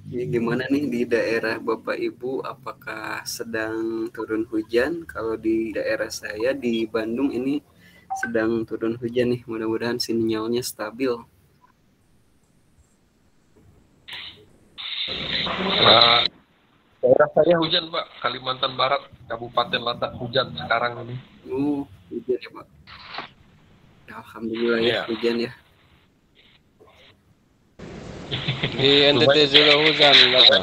Ini gimana nih di daerah Bapak Ibu? Apakah sedang turun hujan? Kalau di daerah saya di Bandung ini sedang turun hujan nih. Mudah-mudahan sinyalnya stabil. Nah, daerah saya hujan, Pak. Kalimantan Barat, Kabupaten Latak hujan sekarang ini. Hujan ya Pak. Alhamdulillah ya Iya. hujan ya. Di NTT Lumayan. juga hujan, Bapak.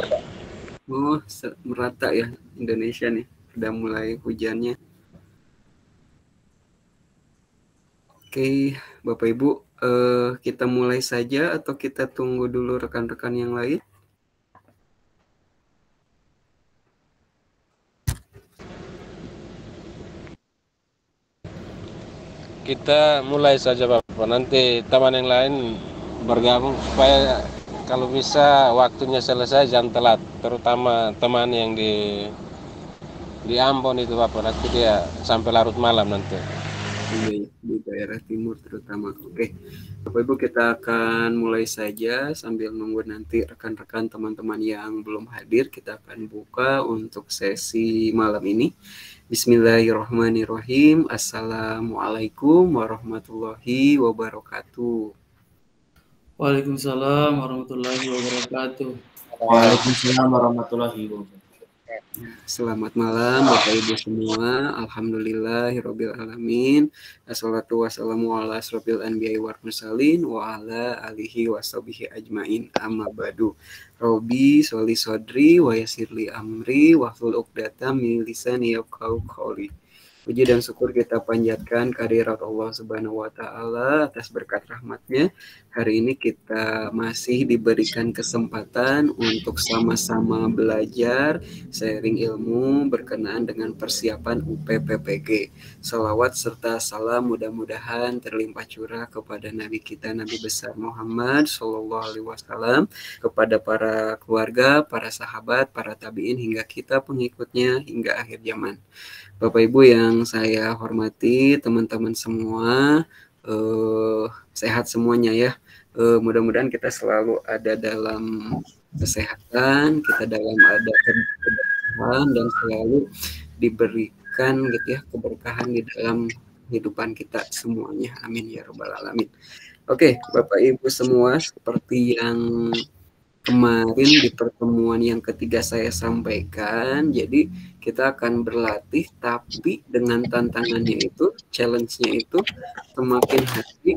Merata ya Indonesia nih. Udah mulai hujannya. Oke, Bapak Ibu, kita mulai saja atau kita tunggu dulu rekan-rekan yang lain? Kita mulai saja, Bapak. Nanti teman yang lain bergabung supaya kalau bisa waktunya selesai jangan telat, terutama teman yang di Ambon itu, Bapak. Nanti dia sampai larut malam nanti. Iya, di daerah timur terutama. Oke, Bapak Ibu kita akan mulai saja sambil nunggu nanti rekan-rekan teman-teman yang belum hadir. Kita akan buka untuk sesi malam ini. Bismillahirrahmanirrahim. Assalamualaikum warahmatullahi wabarakatuh. Waalaikumsalam warahmatullahi wabarakatuh. Waalaikumsalam warahmatullahi wabarakatuh. Selamat malam Bapak Ibu semua. Alhamdulillahirabbil alamin. Assalatu wassalamu ala asrofil anbiya'i wal mursalin wa ala alihi washabihi ajmain. Amma ba'du. Rabbi sholli sodri wa yassirli amri wahlul 'uqdatam min lisani yafqahu qawli. Puji dan syukur kita panjatkan kehadirat Allah Subhanahu wa taala atas berkat rahmatnya. Hari ini kita masih diberikan kesempatan untuk sama-sama belajar, sharing ilmu berkenaan dengan persiapan UPPPG. Salawat serta salam mudah-mudahan terlimpah curah kepada Nabi kita, Nabi besar Muhammad Shallallahu Alaihi Wasallam, kepada para keluarga, para sahabat, para tabiin hingga kita pengikutnya hingga akhir zaman. Bapak Ibu yang saya hormati, teman-teman semua, sehat semuanya ya. Mudah-mudahan kita selalu ada dalam kesehatan, kita dalam ada keberkahan dan selalu diberikan gitu ya keberkahan di dalam kehidupan kita semuanya. Amin ya rabbal alamin. Oke, Bapak Ibu semua, seperti yang kemarin di pertemuan yang ketiga saya sampaikan, jadi kita akan berlatih, tapi dengan tantangannya itu, challenge-nya itu semakin hari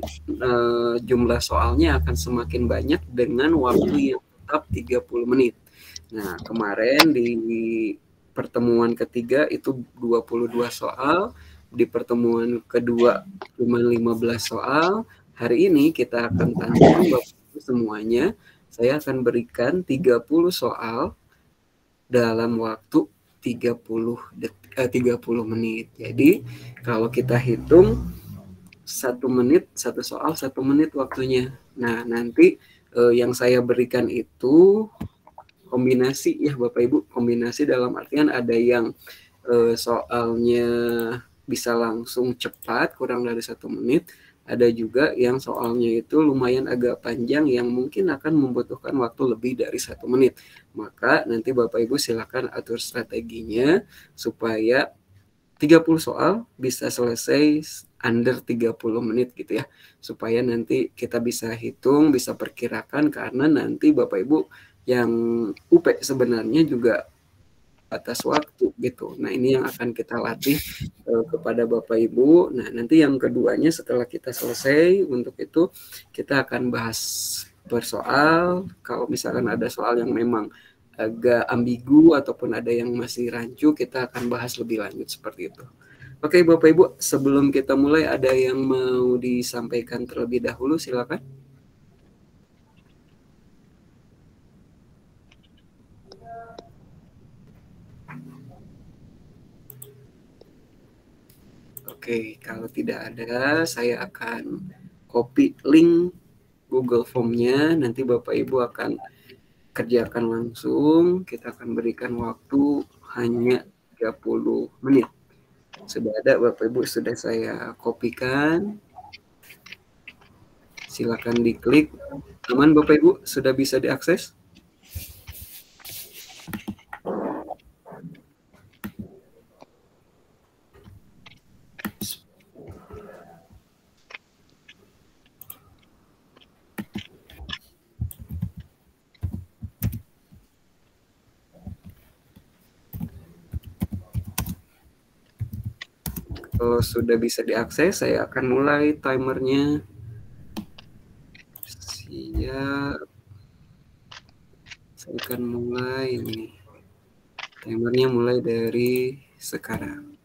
jumlah soalnya akan semakin banyak dengan waktu yang tetap 30 menit. Nah, kemarin di pertemuan ketiga itu 22 soal, di pertemuan kedua cuma 15 soal. Hari ini kita akan tantang Bapak Ibu semuanya. Saya akan berikan 30 soal dalam waktu 30 menit. Jadi kalau kita hitung 1 menit, 1 soal 1 menit waktunya. Nah, nanti yang saya berikan itu kombinasi ya Bapak Ibu, kombinasi dalam artian ada yang soalnya bisa langsung cepat, kurang dari 1 menit. Ada juga yang soalnya itu lumayan agak panjang yang mungkin akan membutuhkan waktu lebih dari 1 menit. Maka nanti Bapak Ibu silakan atur strateginya supaya 30 soal bisa selesai under 30 menit gitu ya. Supaya nanti kita bisa hitung, bisa perkirakan, karena nanti Bapak Ibu yang UP sebenarnya juga atas waktu gitu. Nah, ini yang akan kita latih kepada Bapak Ibu. Nah, nanti yang keduanya setelah kita selesai untuk itu kita akan bahas per soal. Kalau misalkan ada soal yang memang agak ambigu ataupun ada yang masih rancu, kita akan bahas lebih lanjut seperti itu. Oke, Bapak Ibu, sebelum kita mulai ada yang mau disampaikan terlebih dahulu, silakan. Oke, kalau tidak ada, saya akan copy link Google Form-nya. Nanti Bapak Ibu akan kerjakan langsung. Kita akan berikan waktu hanya 30 menit. Sudah ada Bapak Ibu, sudah saya kopikan. Silakan diklik. Aman Bapak Ibu, sudah bisa diakses? Kalau sudah bisa diakses, saya akan mulai timernya. Siap. Saya akan mulai nih. Timernya mulai dari sekarang.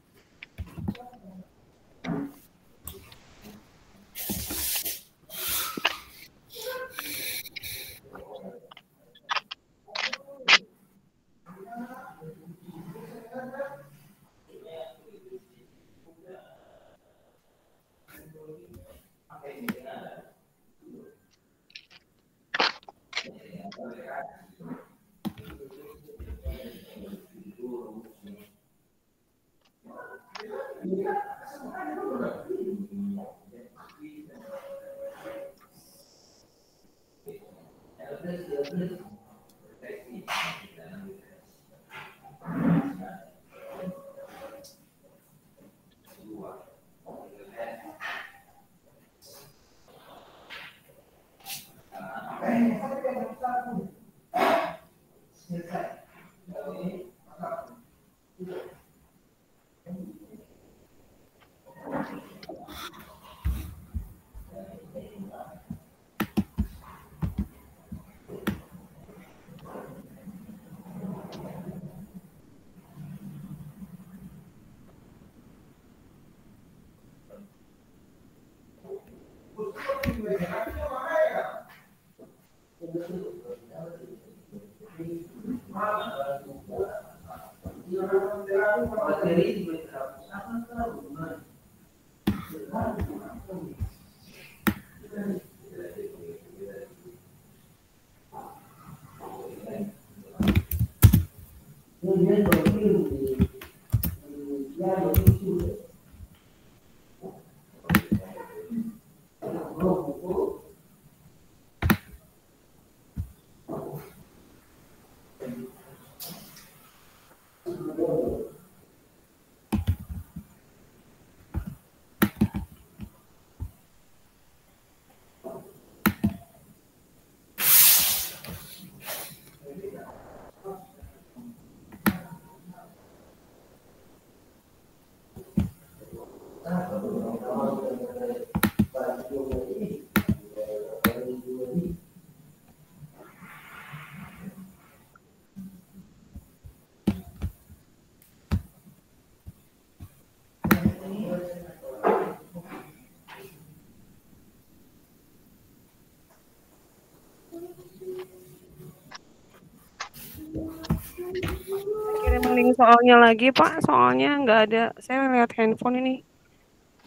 Kirim link soalnya lagi Pak, soalnya nggak ada. Saya lihat handphone ini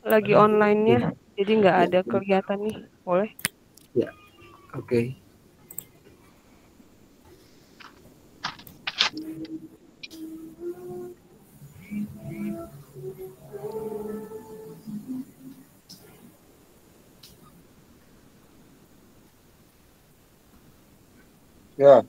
lagi online-nya, jadi nggak ada kelihatan nih. Boleh? Ya, oke. Ya.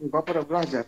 Bapak udah belajar.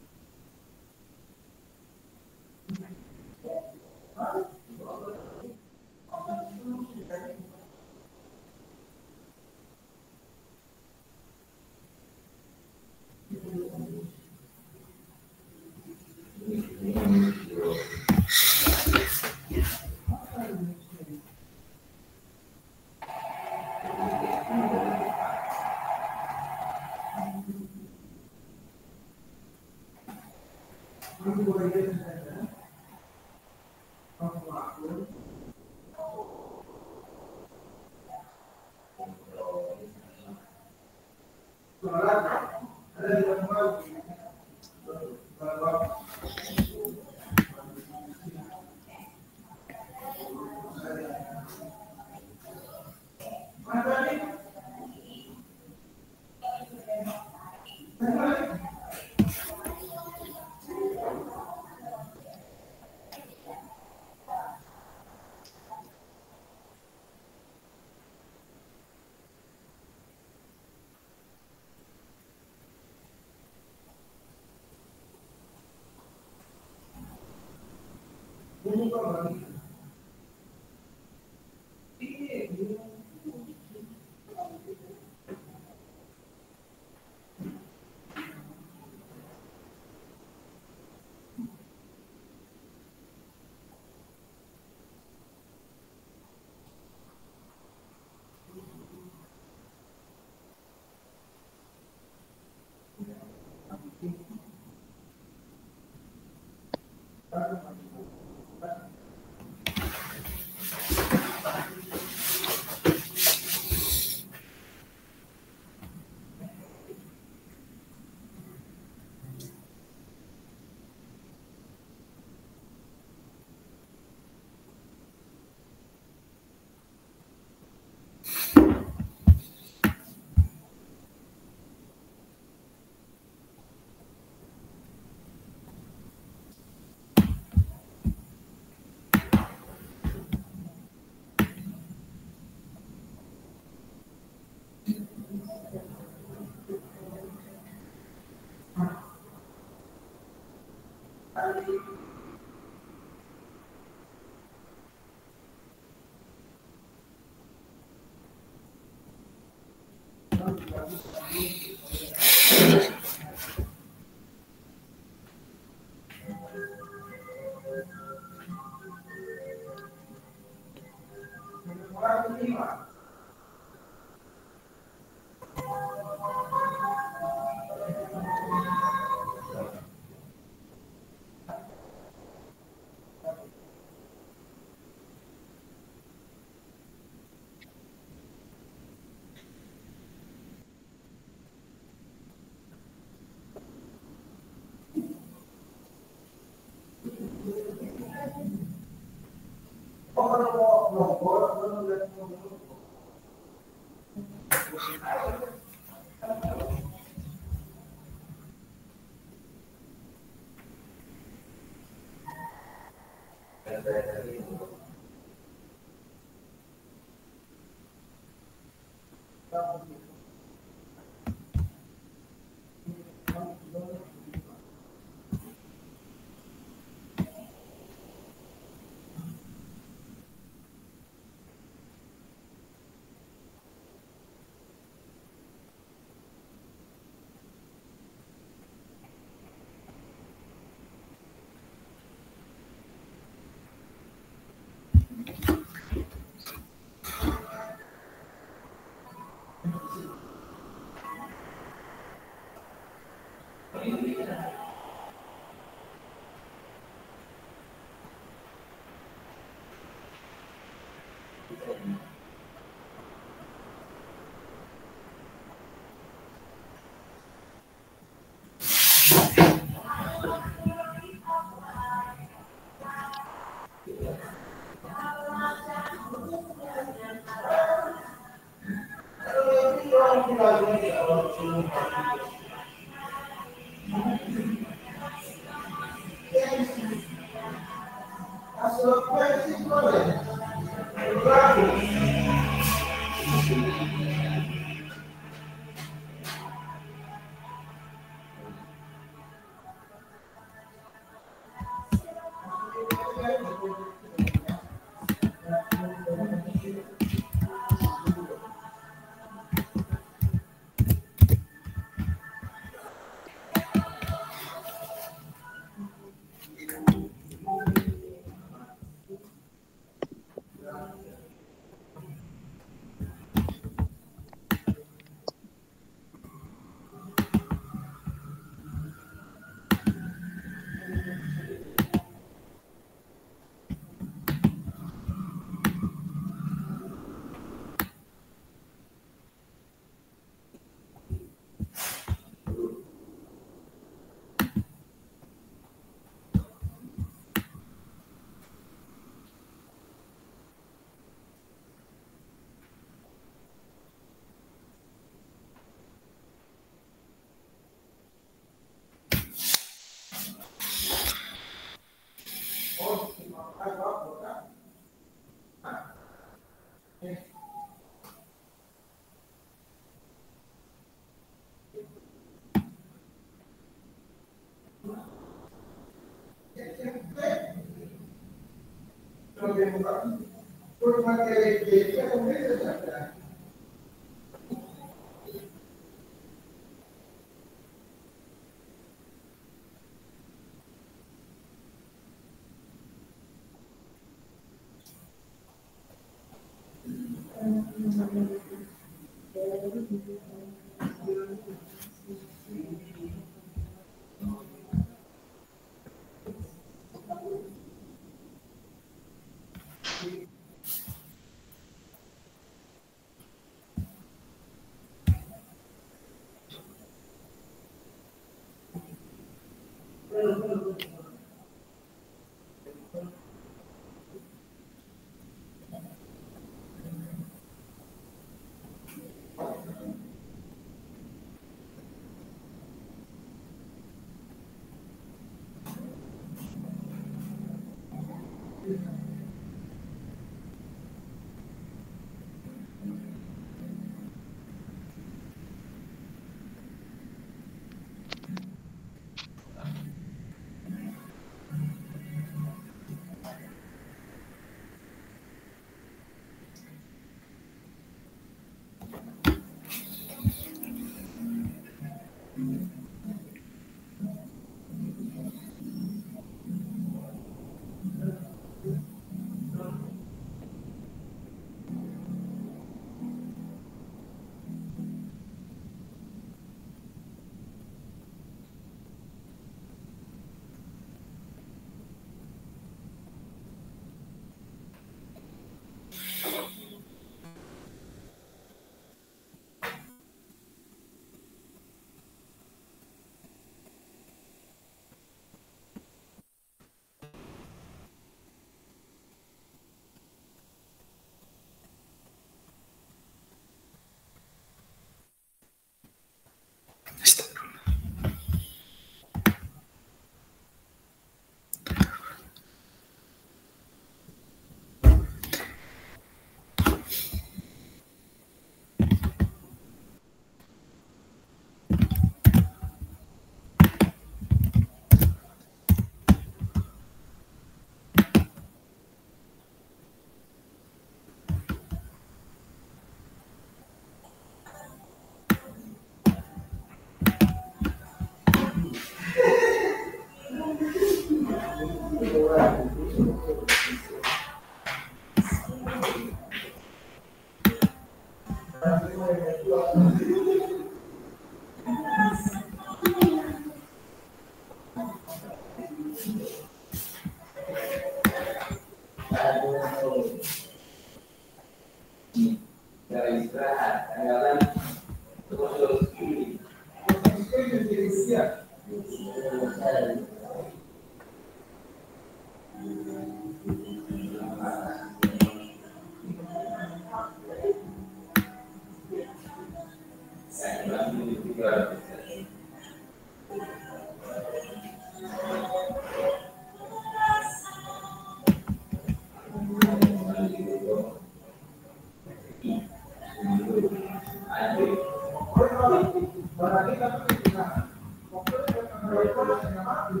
Ini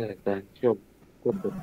kita coba tutup.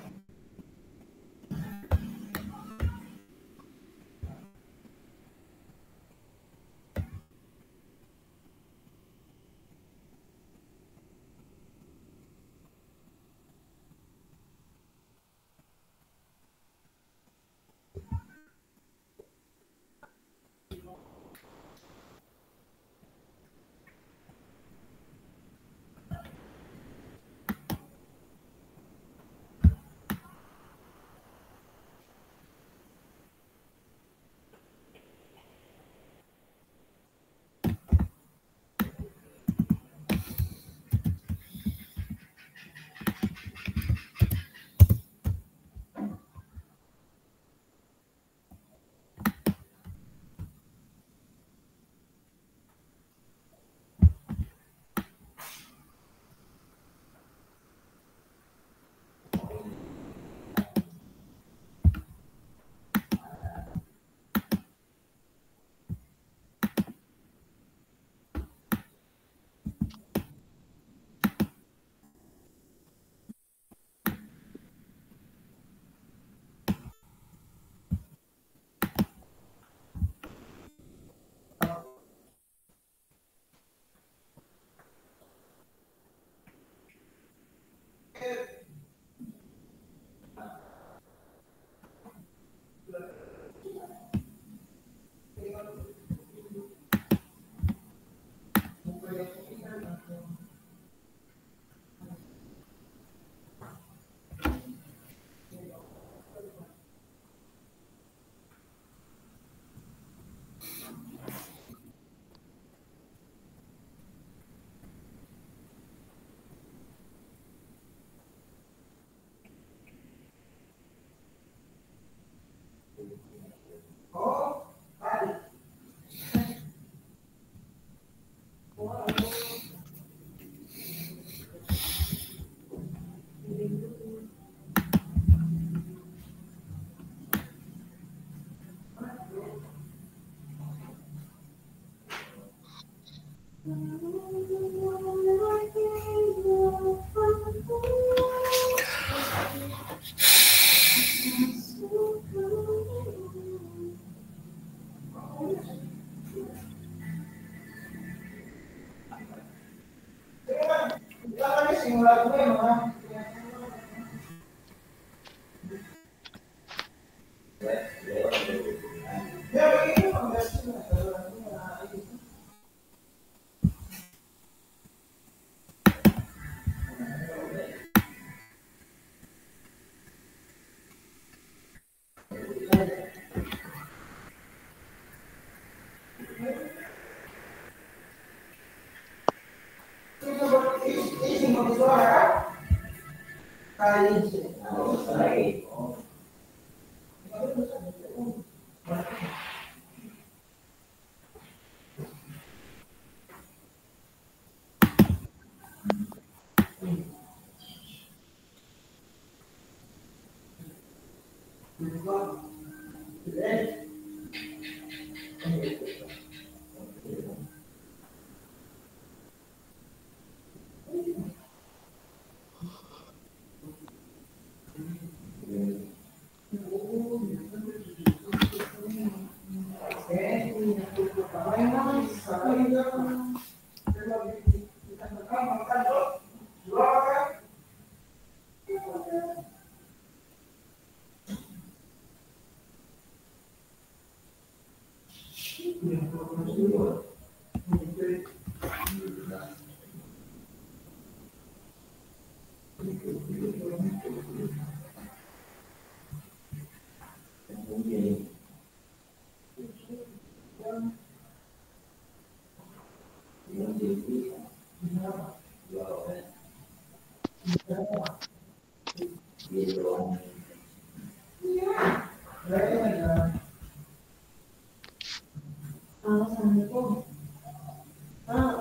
Assalamualaikum.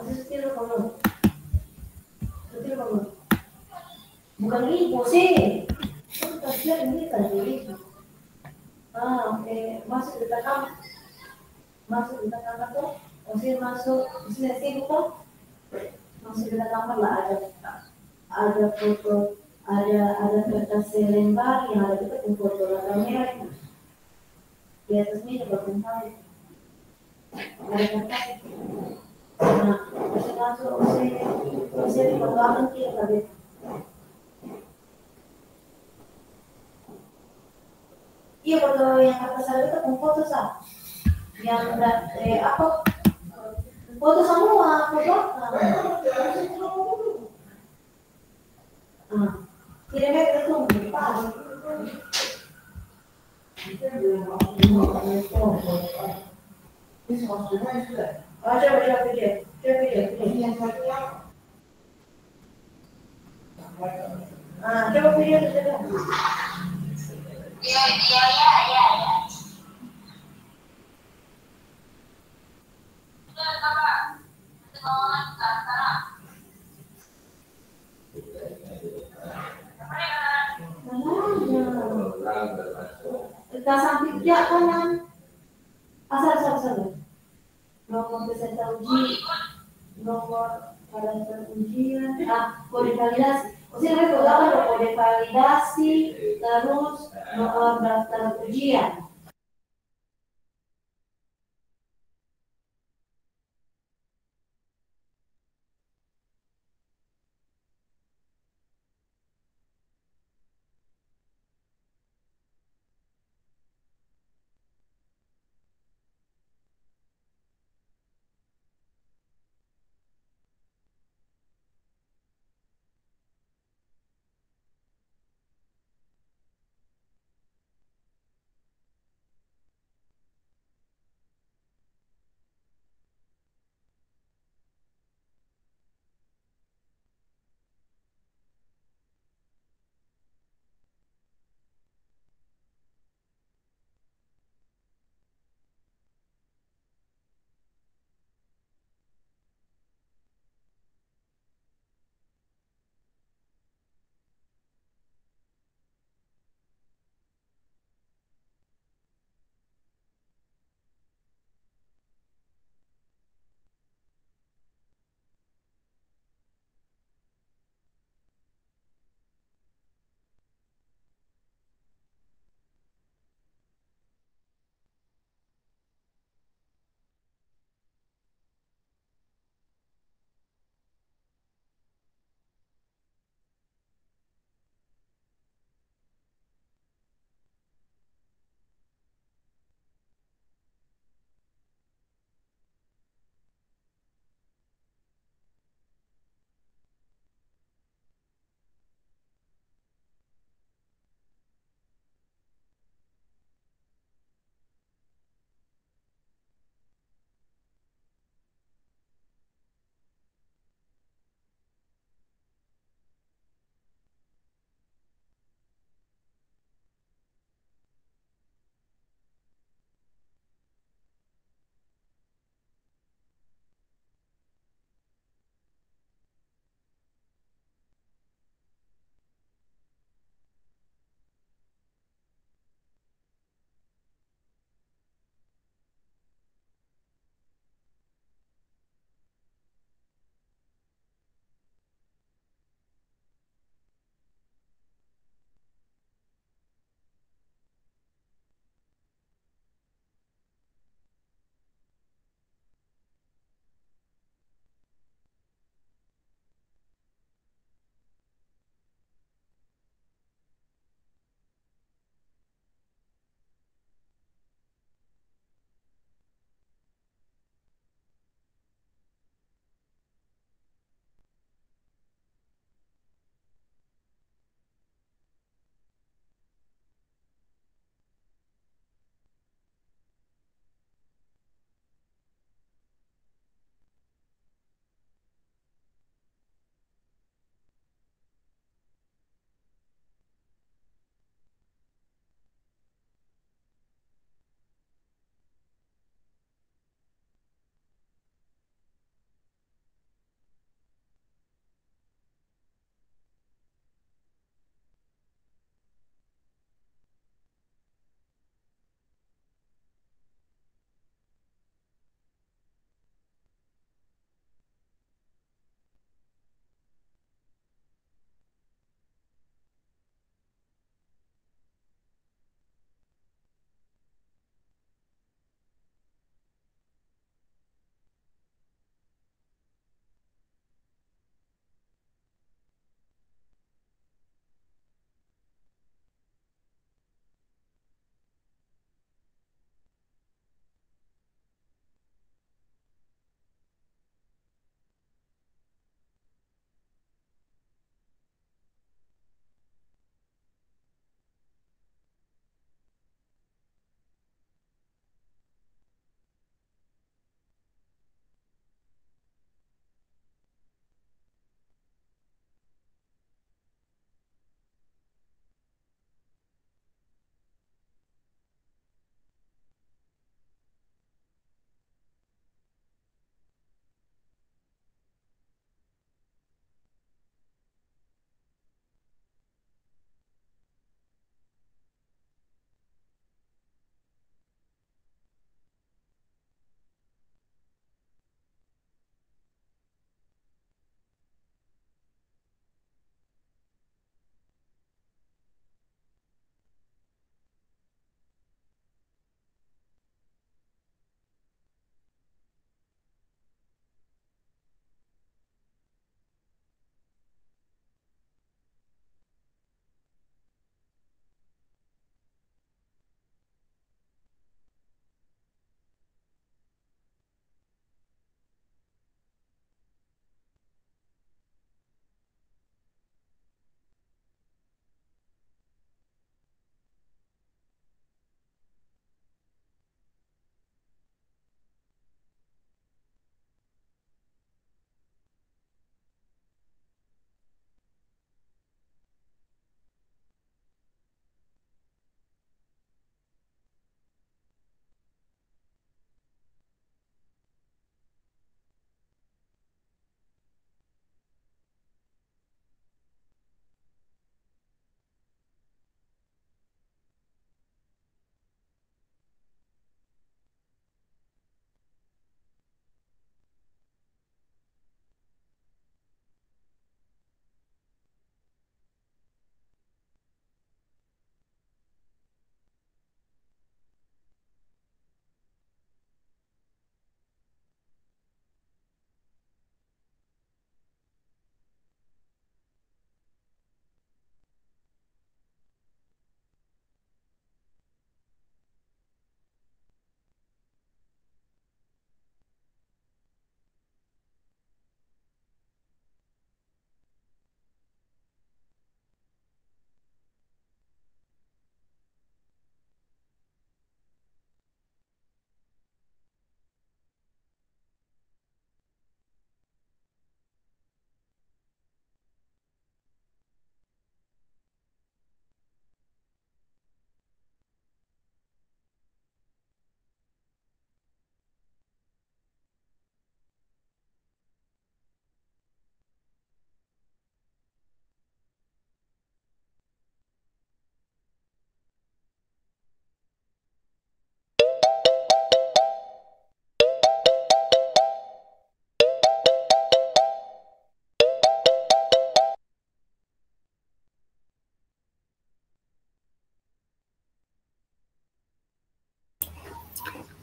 Usted lo conoce. Bukan ibu sih. Itu kasihan ini tadi. Oke. Masuk di kamar tuh. Usir masuk. Usir sini tuh. Masuk di kamar lah ada foto, ada kertas selembar yang ada juga foto kamera. Di atasnya juga tempat. Ada kertas. Nah, usir masuk. Usir di belakang kita tadi. Iya foto yang atas saya itu foto sah. Yang apa? Foto semua, foto. Kirimnya ke tuh, pas. Coba video. Coba video itu. Iya. Kita sampai tidak kanan. Asal. Nomor peserta uji, nomor peserta ujian, kode validasi. Maksudnya kode validasi, terus nomor daftar ujian.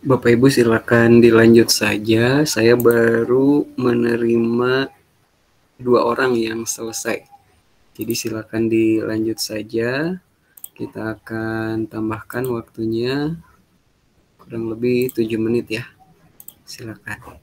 Bapak Ibu silakan dilanjut saja. Saya baru menerima 2 orang yang selesai. Jadi silakan dilanjut saja. Kita akan tambahkan waktunya kurang lebih 7 menit ya. Silakan.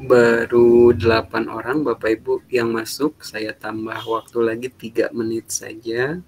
baru 8 orang Bapak Ibu yang masuk. Saya tambah waktu lagi 3 menit saja.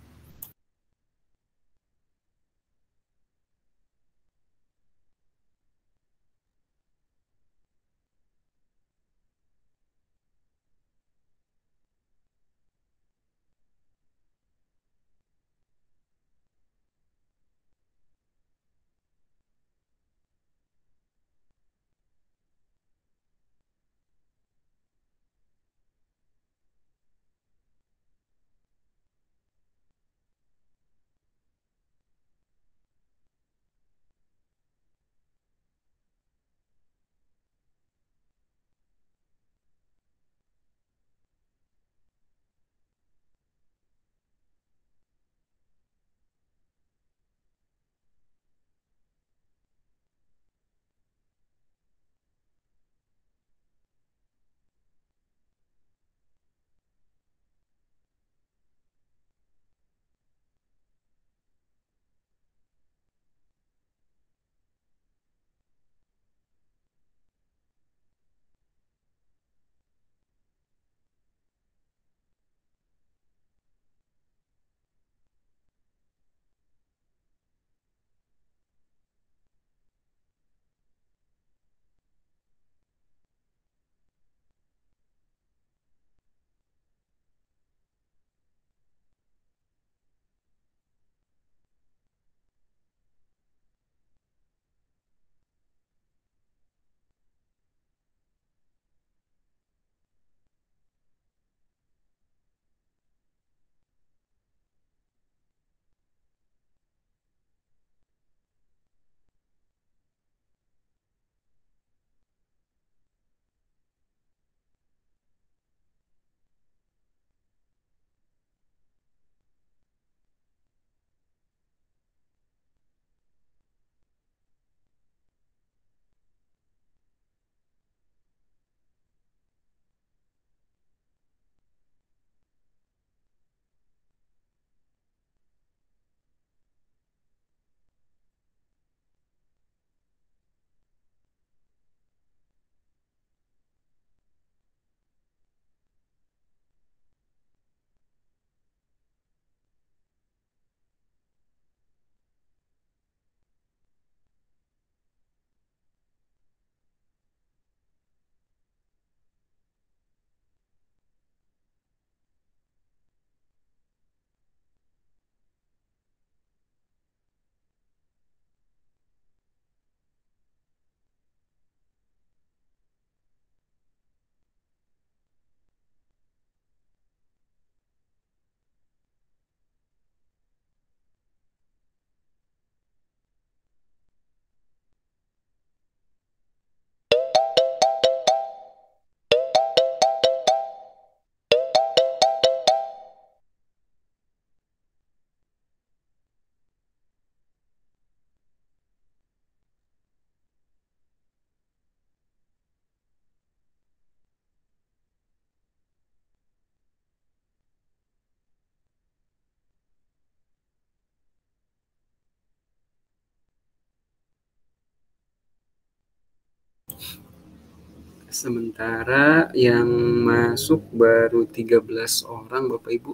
Sementara yang masuk baru 13 orang Bapak Ibu.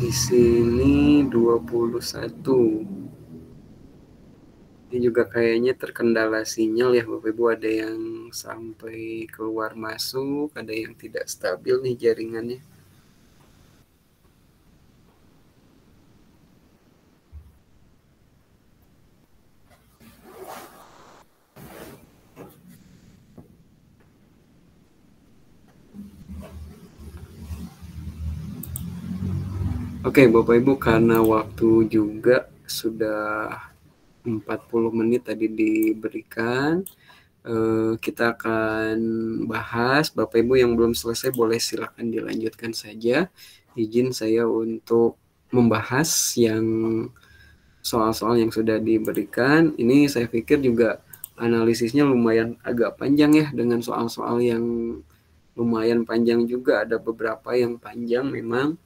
Di sini 21. Ini juga kayaknya terkendala sinyal ya Bapak Ibu, ada yang sampai keluar masuk, ada yang tidak stabil nih jaringannya. Oke Bapak Ibu, karena waktu juga sudah 40 menit tadi diberikan, kita akan bahas. Bapak Ibu yang belum selesai boleh silakan dilanjutkan saja. Izin saya untuk membahas yang soal-soal yang sudah diberikan. Ini saya pikir juga analisisnya lumayan agak panjang ya, dengan soal-soal yang lumayan panjang juga, ada beberapa yang panjang memang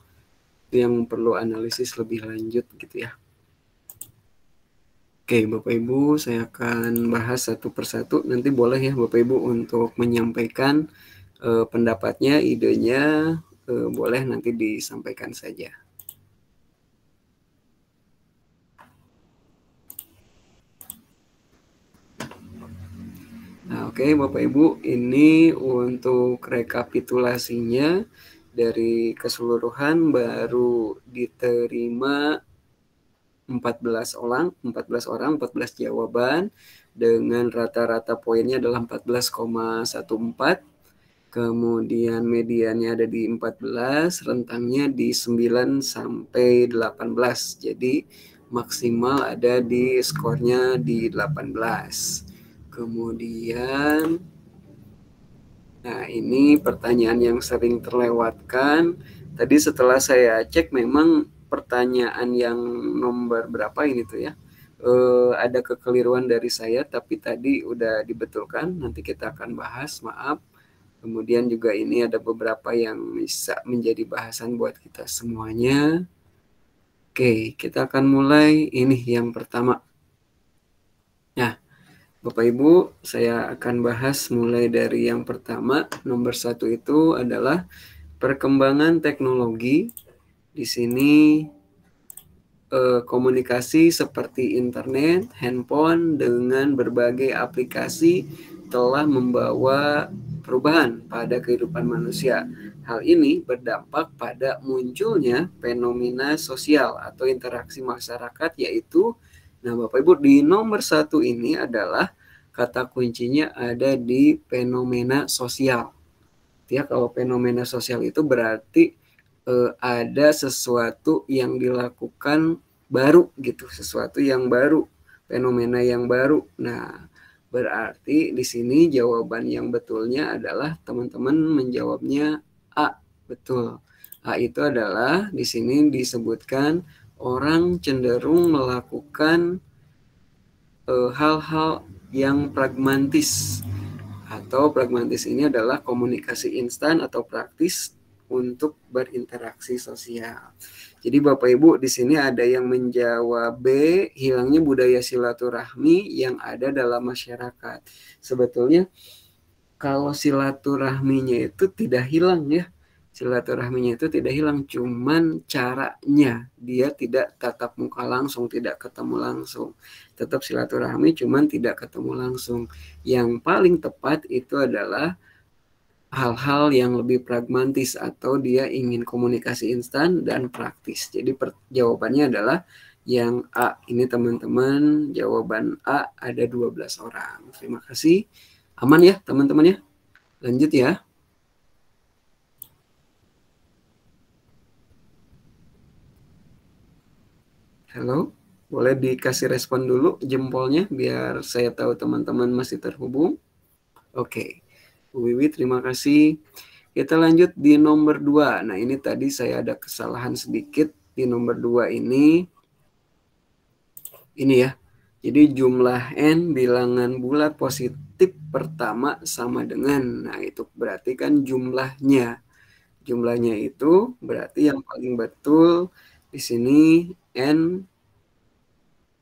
yang perlu analisis lebih lanjut gitu ya. Oke, Bapak Ibu, saya akan bahas satu persatu. Nanti boleh ya Bapak Ibu untuk menyampaikan pendapatnya, idenya, boleh nanti disampaikan saja. Nah, oke Bapak Ibu, ini untuk rekapitulasinya dari keseluruhan baru diterima 14 orang, 14 jawaban dengan rata-rata poinnya adalah 14,14. Kemudian mediannya ada di 14, rentangnya di 9 sampai 18. Jadi maksimal ada di skornya di 18. Kemudian nah ini pertanyaan yang sering terlewatkan. Tadi setelah saya cek memang pertanyaan yang nomor berapa ini tuh ya, ada kekeliruan dari saya, tapi tadi udah dibetulkan, nanti kita akan bahas, maaf. Kemudian juga ini ada beberapa yang bisa menjadi bahasan buat kita semuanya. Oke, kita akan mulai ini yang pertama. Nah, Bapak Ibu, saya akan bahas mulai dari yang pertama. Nomor 1 itu adalah perkembangan teknologi. Di sini komunikasi seperti internet, handphone dengan berbagai aplikasi telah membawa perubahan pada kehidupan manusia. Hal ini berdampak pada munculnya fenomena sosial atau interaksi masyarakat, yaitu, nah Bapak Ibu, di nomor 1 ini adalah kata kuncinya ada di fenomena sosial. Ya, kalau fenomena sosial itu berarti ada sesuatu yang dilakukan baru gitu, sesuatu yang baru, fenomena yang baru. Nah, berarti di sini jawaban yang betulnya adalah teman-teman menjawabnya A, betul. A itu adalah di sini disebutkan orang cenderung melakukan hal-hal yang pragmatis, atau pragmatis ini adalah komunikasi instan atau praktis untuk berinteraksi sosial. Jadi Bapak Ibu di sini ada yang menjawab B, hilangnya budaya silaturahmi yang ada dalam masyarakat. Sebetulnya kalau silaturahminya itu tidak hilang ya. Silaturahminya itu tidak hilang, cuman caranya dia tidak tatap muka langsung, tidak ketemu langsung. Tetap silaturahmi, cuman tidak ketemu langsung. Yang paling tepat itu adalah hal-hal yang lebih pragmatis atau dia ingin komunikasi instan dan praktis. Jadi jawabannya adalah yang A. Ini teman-teman, jawaban A ada 12 orang. Terima kasih. Aman ya teman-teman ya? Lanjut ya. Halo, boleh dikasih respon dulu jempolnya biar saya tahu teman-teman masih terhubung. Oke. Bu Wiwi, terima kasih. Kita lanjut di nomor 2. Nah, ini tadi saya ada kesalahan sedikit di nomor 2 ini. Ini ya. Jadi jumlah N bilangan bulat positif pertama sama dengan, nah itu berarti kan jumlahnya. Jumlahnya itu berarti yang paling betul di sini N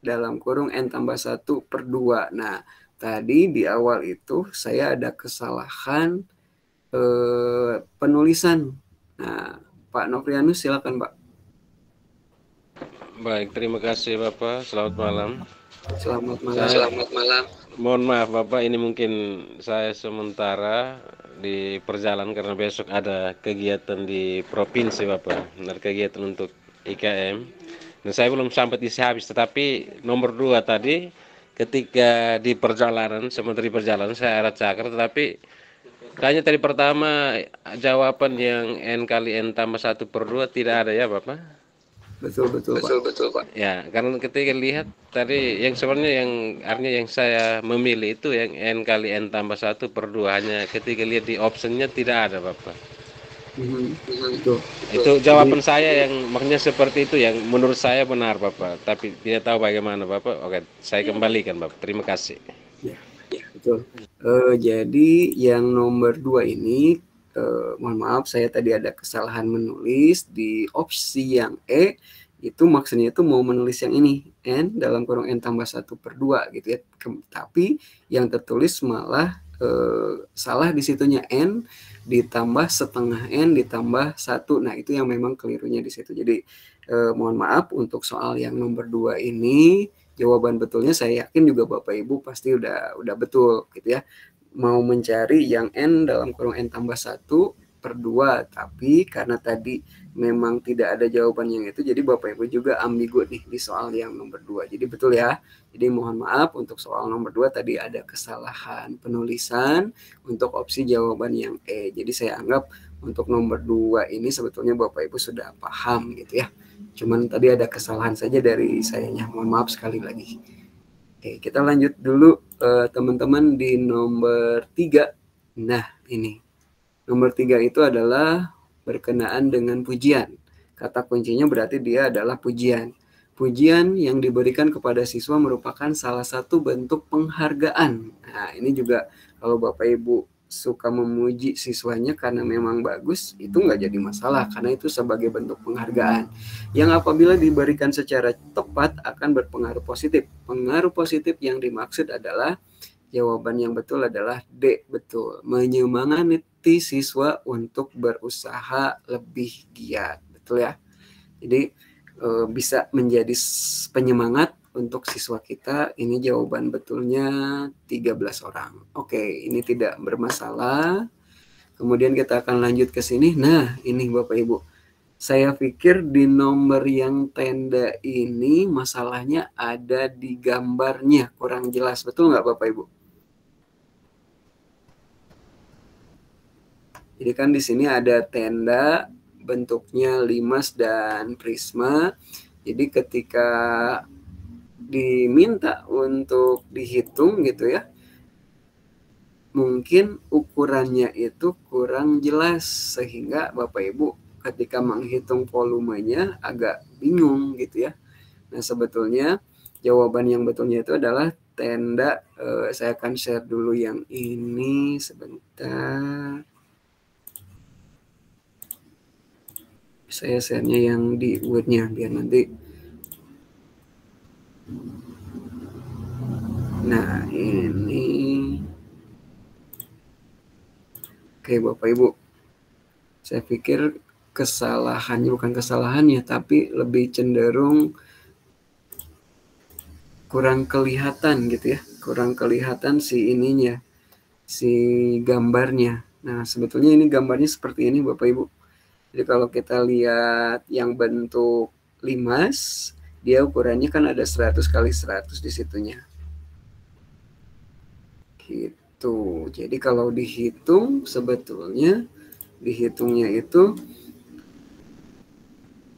dalam kurung N tambah 1/2. Nah, tadi di awal itu saya ada kesalahan penulisan. Nah, Pak Novrianus silakan Pak. Baik, terima kasih Bapak. Selamat malam. Selamat malam. Selamat malam. Mohon maaf Bapak, ini mungkin saya sementara di perjalanan karena besok ada kegiatan di provinsi Bapak. Ada kegiatan untuk IKM. Nah, saya belum sampai isi habis, tetapi nomor 2 tadi ketika di perjalanan, sementara di perjalanan saya arah Cakar, tetapi kayaknya tadi pertama jawaban yang N kali N tambah 1/2 tidak ada ya Bapak? Betul Pak. Ya, karena ketika lihat tadi yang sebenarnya yang artinya yang saya memilih itu yang N kali N tambah 1/2, hanya ketika lihat di optionnya tidak ada Bapak. Itu jawaban saya yang makanya seperti itu yang menurut saya benar Bapak, tapi tidak tahu bagaimana Bapak. Oke, saya kembalikan Bapak. Terima kasih. Ya, betul. Jadi yang nomor 2 ini mohon maaf saya tadi ada kesalahan menulis di opsi yang E, itu maksudnya itu mau menulis yang ini N dalam kurung N tambah 1/2 gitu ya. Tapi yang tertulis malah salah di situnya N ditambah setengah N ditambah 1. Nah itu yang memang kelirunya di situ. Jadi mohon maaf untuk soal yang nomor 2 ini jawaban betulnya saya yakin juga Bapak Ibu pasti udah betul gitu ya. Mau mencari yang N dalam kurung N tambah 1/2, tapi karena tadi memang tidak ada jawaban yang itu, jadi Bapak Ibu juga ambigu nih di soal yang nomor 2. Jadi betul ya. Jadi mohon maaf untuk soal nomor 2 tadi ada kesalahan penulisan untuk opsi jawaban yang E. Jadi saya anggap untuk nomor 2 ini sebetulnya Bapak Ibu sudah paham gitu ya. Cuman tadi ada kesalahan saja dari sayanya. Mohon maaf sekali lagi. Oke, kita lanjut dulu teman-teman di nomor 3. Nah, ini. Nomor 3 itu adalah berkenaan dengan pujian. Kata kuncinya berarti dia adalah pujian. Pujian yang diberikan kepada siswa merupakan salah satu bentuk penghargaan. Nah, ini juga kalau Bapak Ibu suka memuji siswanya karena memang bagus, itu nggak jadi masalah karena itu sebagai bentuk penghargaan yang apabila diberikan secara tepat akan berpengaruh positif. Pengaruh positif yang dimaksud adalah jawaban yang betul adalah D, betul. Menyemangati siswa untuk berusaha lebih giat, betul ya. Jadi bisa menjadi penyemangat untuk siswa kita. Ini jawaban betulnya 13 orang. Oke, ini tidak bermasalah. Kemudian kita akan lanjut ke sini. Nah, ini Bapak Ibu. Saya pikir di nomor yang tenda ini masalahnya ada di gambarnya, kurang jelas. Betul nggak Bapak Ibu? Jadi kan di sini ada tenda bentuknya limas dan prisma. Jadi ketika diminta untuk dihitung gitu ya, mungkin ukurannya itu kurang jelas sehingga Bapak Ibu ketika menghitung volumenya agak bingung gitu ya. Nah sebetulnya jawaban yang betulnya itu adalah tenda. Saya akan share dulu yang ini sebentar. Saya share-nya yang di Word-nya biar nanti. Nah ini. Oke Bapak Ibu. Saya pikir kesalahannya bukan kesalahannya tapi lebih cenderung kurang kelihatan gitu ya. Kurang kelihatan si ininya. Si gambarnya. Nah sebetulnya ini gambarnya seperti ini Bapak Ibu. Jadi kalau kita lihat yang bentuk limas, dia ukurannya kan ada 100 kali 100 di situnya. Gitu. Jadi kalau dihitung sebetulnya dihitungnya itu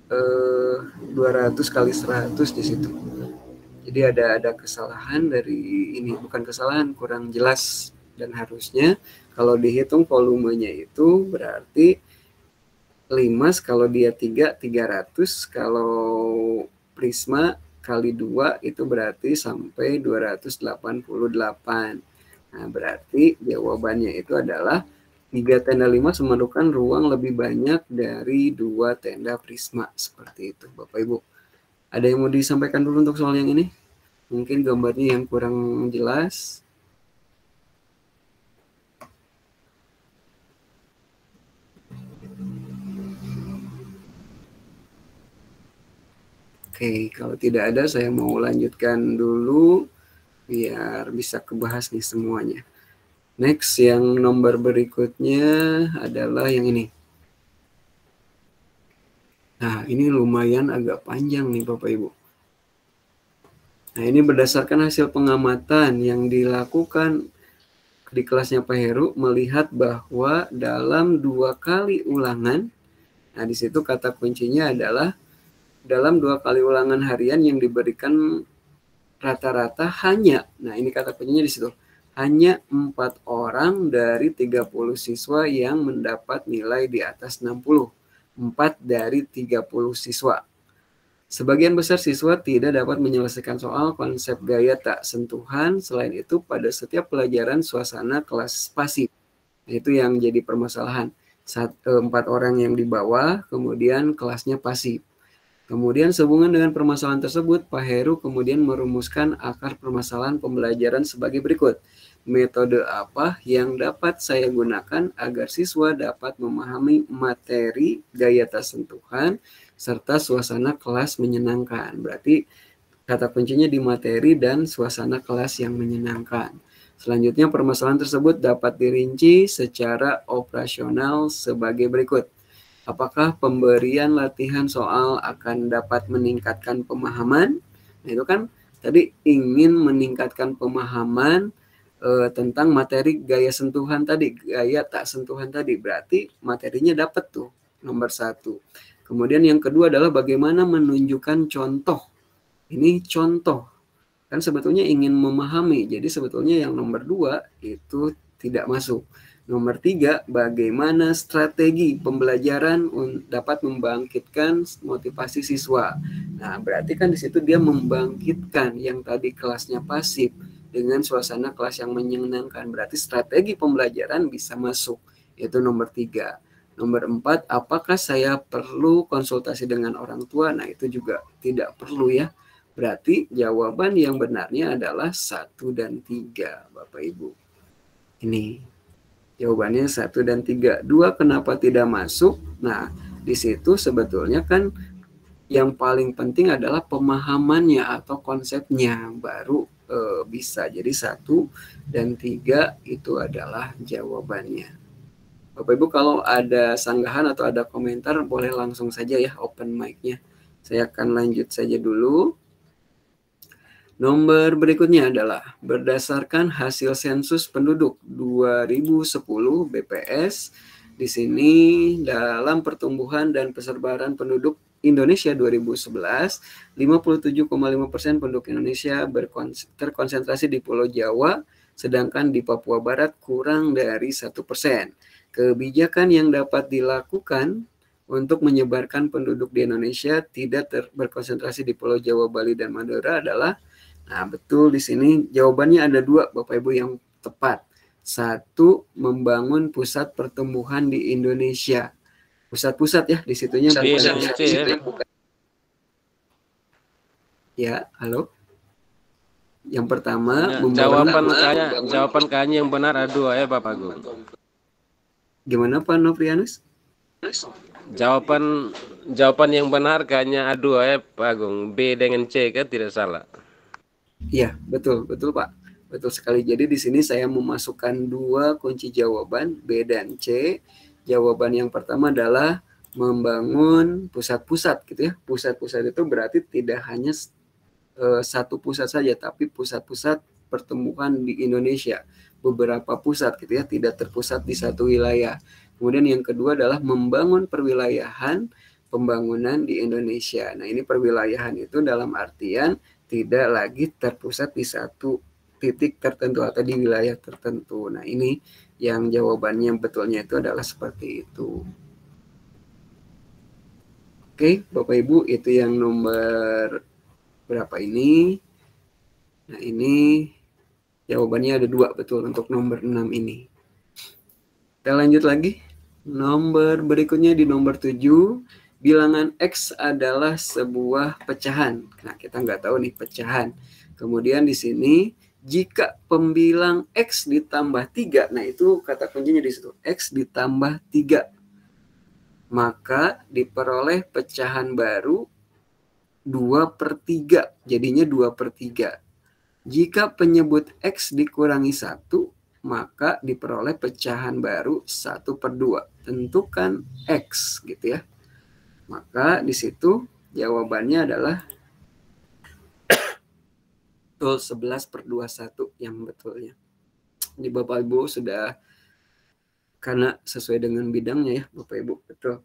200 kali 100 di situ. Jadi ada kesalahan dari ini, bukan kesalahan, kurang jelas dan harusnya kalau dihitung volumenya itu berarti limas kalau dia 300, kalau prisma kali 2 itu berarti sampai 288. Nah, berarti jawabannya itu adalah 3 tenda limas memerlukan ruang lebih banyak dari 2 tenda prisma. Seperti itu Bapak Ibu. Ada yang mau disampaikan dulu untuk soal yang ini? Mungkin gambarnya yang kurang jelas. Oke, kalau tidak ada saya mau lanjutkan dulu biar bisa kebahas nih semuanya. Next, yang nomor berikutnya adalah yang ini. Nah, ini lumayan agak panjang nih Bapak Ibu. Nah, ini berdasarkan hasil pengamatan yang dilakukan di kelasnya Pak Heru melihat bahwa dalam 2 kali ulangan, nah di situ kata kuncinya adalah dalam 2 kali ulangan harian yang diberikan rata-rata hanya, nah ini kata kuncinya di situ, hanya 4 orang dari 30 siswa yang mendapat nilai di atas 60. 4 dari 30 siswa. Sebagian besar siswa tidak dapat menyelesaikan soal konsep gaya tak sentuhan. Selain itu, pada setiap pelajaran suasana kelas pasif. Nah, itu yang jadi permasalahan. 4 orang yang di bawah, kemudian kelasnya pasif. Kemudian sehubungan dengan permasalahan tersebut, Pak Heru kemudian merumuskan akar permasalahan pembelajaran sebagai berikut. Metode apa yang dapat saya gunakan agar siswa dapat memahami materi, gaya tas sentuhan, serta suasana kelas menyenangkan. Berarti kata kuncinya di materi dan suasana kelas yang menyenangkan. Selanjutnya permasalahan tersebut dapat dirinci secara operasional sebagai berikut. Apakah pemberian latihan soal akan dapat meningkatkan pemahaman? Nah, itu kan tadi ingin meningkatkan pemahaman tentang materi gaya sentuhan tadi, gaya tak sentuhan tadi. Berarti materinya dapat tuh, nomor 1. Kemudian yang kedua adalah bagaimana menunjukkan contoh. Ini contoh. Kan sebetulnya ingin memahami. Jadi sebetulnya yang nomor 2 itu tidak masuk. Nomor 3, bagaimana strategi pembelajaran dapat membangkitkan motivasi siswa. Nah, berarti kan di situ dia membangkitkan yang tadi kelasnya pasif dengan suasana kelas yang menyenangkan. Berarti strategi pembelajaran bisa masuk. Itu nomor 3. Nomor 4, apakah saya perlu konsultasi dengan orang tua? Nah, itu juga tidak perlu ya. Berarti jawaban yang benarnya adalah 1 dan 3, Bapak Ibu. Ini jawabannya 1 dan 3. 2 kenapa tidak masuk? Nah, di situ sebetulnya kan yang paling penting adalah pemahamannya atau konsepnya baru bisa. Jadi 1 dan 3 itu adalah jawabannya. Bapak Ibu kalau ada sanggahan atau ada komentar boleh langsung saja ya open mic-nya. Saya akan lanjut saja dulu. Nomor berikutnya adalah berdasarkan hasil sensus penduduk 2010 BPS. Di sini dalam pertumbuhan dan persebaran penduduk Indonesia 2011, 57,5% penduduk Indonesia terkonsentrasi di Pulau Jawa, sedangkan di Papua Barat kurang dari 1%. Kebijakan yang dapat dilakukan untuk menyebarkan penduduk di Indonesia tidak berkonsentrasi di Pulau Jawa, Bali, dan Madura adalah, nah betul di sini jawabannya ada 2 Bapak Ibu yang tepat. 1, membangun pusat pertumbuhan di Indonesia. Pusat-pusat ya di situnya bukan. Ya, halo. Yang pertama jawaban kayaknya yang benar ada 2 ya Bapak Agung. Gimana Pak Novrianus? Jawaban yang benar kayaknya ada 2 ya Pak Agung. B dengan C kan tidak salah. Iya, betul Pak. Betul sekali. Jadi di sini saya memasukkan 2 kunci jawaban B dan C. Jawaban yang pertama adalah membangun pusat-pusat gitu ya. Pusat-pusat itu berarti tidak hanya satu pusat saja, tapi pusat-pusat pertumbuhan di Indonesia. Beberapa pusat gitu ya, tidak terpusat di satu wilayah. Kemudian yang kedua adalah membangun perwilayahan pembangunan di Indonesia. Nah, ini perwilayahan itu dalam artian tidak lagi terpusat di satu titik tertentu atau di wilayah tertentu. Nah, ini yang jawabannya betulnya itu adalah seperti itu. Oke, Bapak Ibu, itu yang nomor berapa ini? Nah, ini jawabannya ada 2 betul untuk nomor 6 ini. Kita lanjut lagi. Nomor berikutnya di nomor 7, bilangan X adalah sebuah pecahan. Nah, kita nggak tahu nih pecahan. Kemudian di sini jika pembilang X ditambah 3, nah itu kata kuncinya di situ, X ditambah 3, maka diperoleh pecahan baru 2/3, jadinya 2/3. Jika penyebut X dikurangi 1, maka diperoleh pecahan baru 1/2. Tentukan X gitu ya. Maka di situ jawabannya adalah 11/21 yang betulnya. Ini Bapak Ibu sudah, karena sesuai dengan bidangnya ya Bapak Ibu, betul.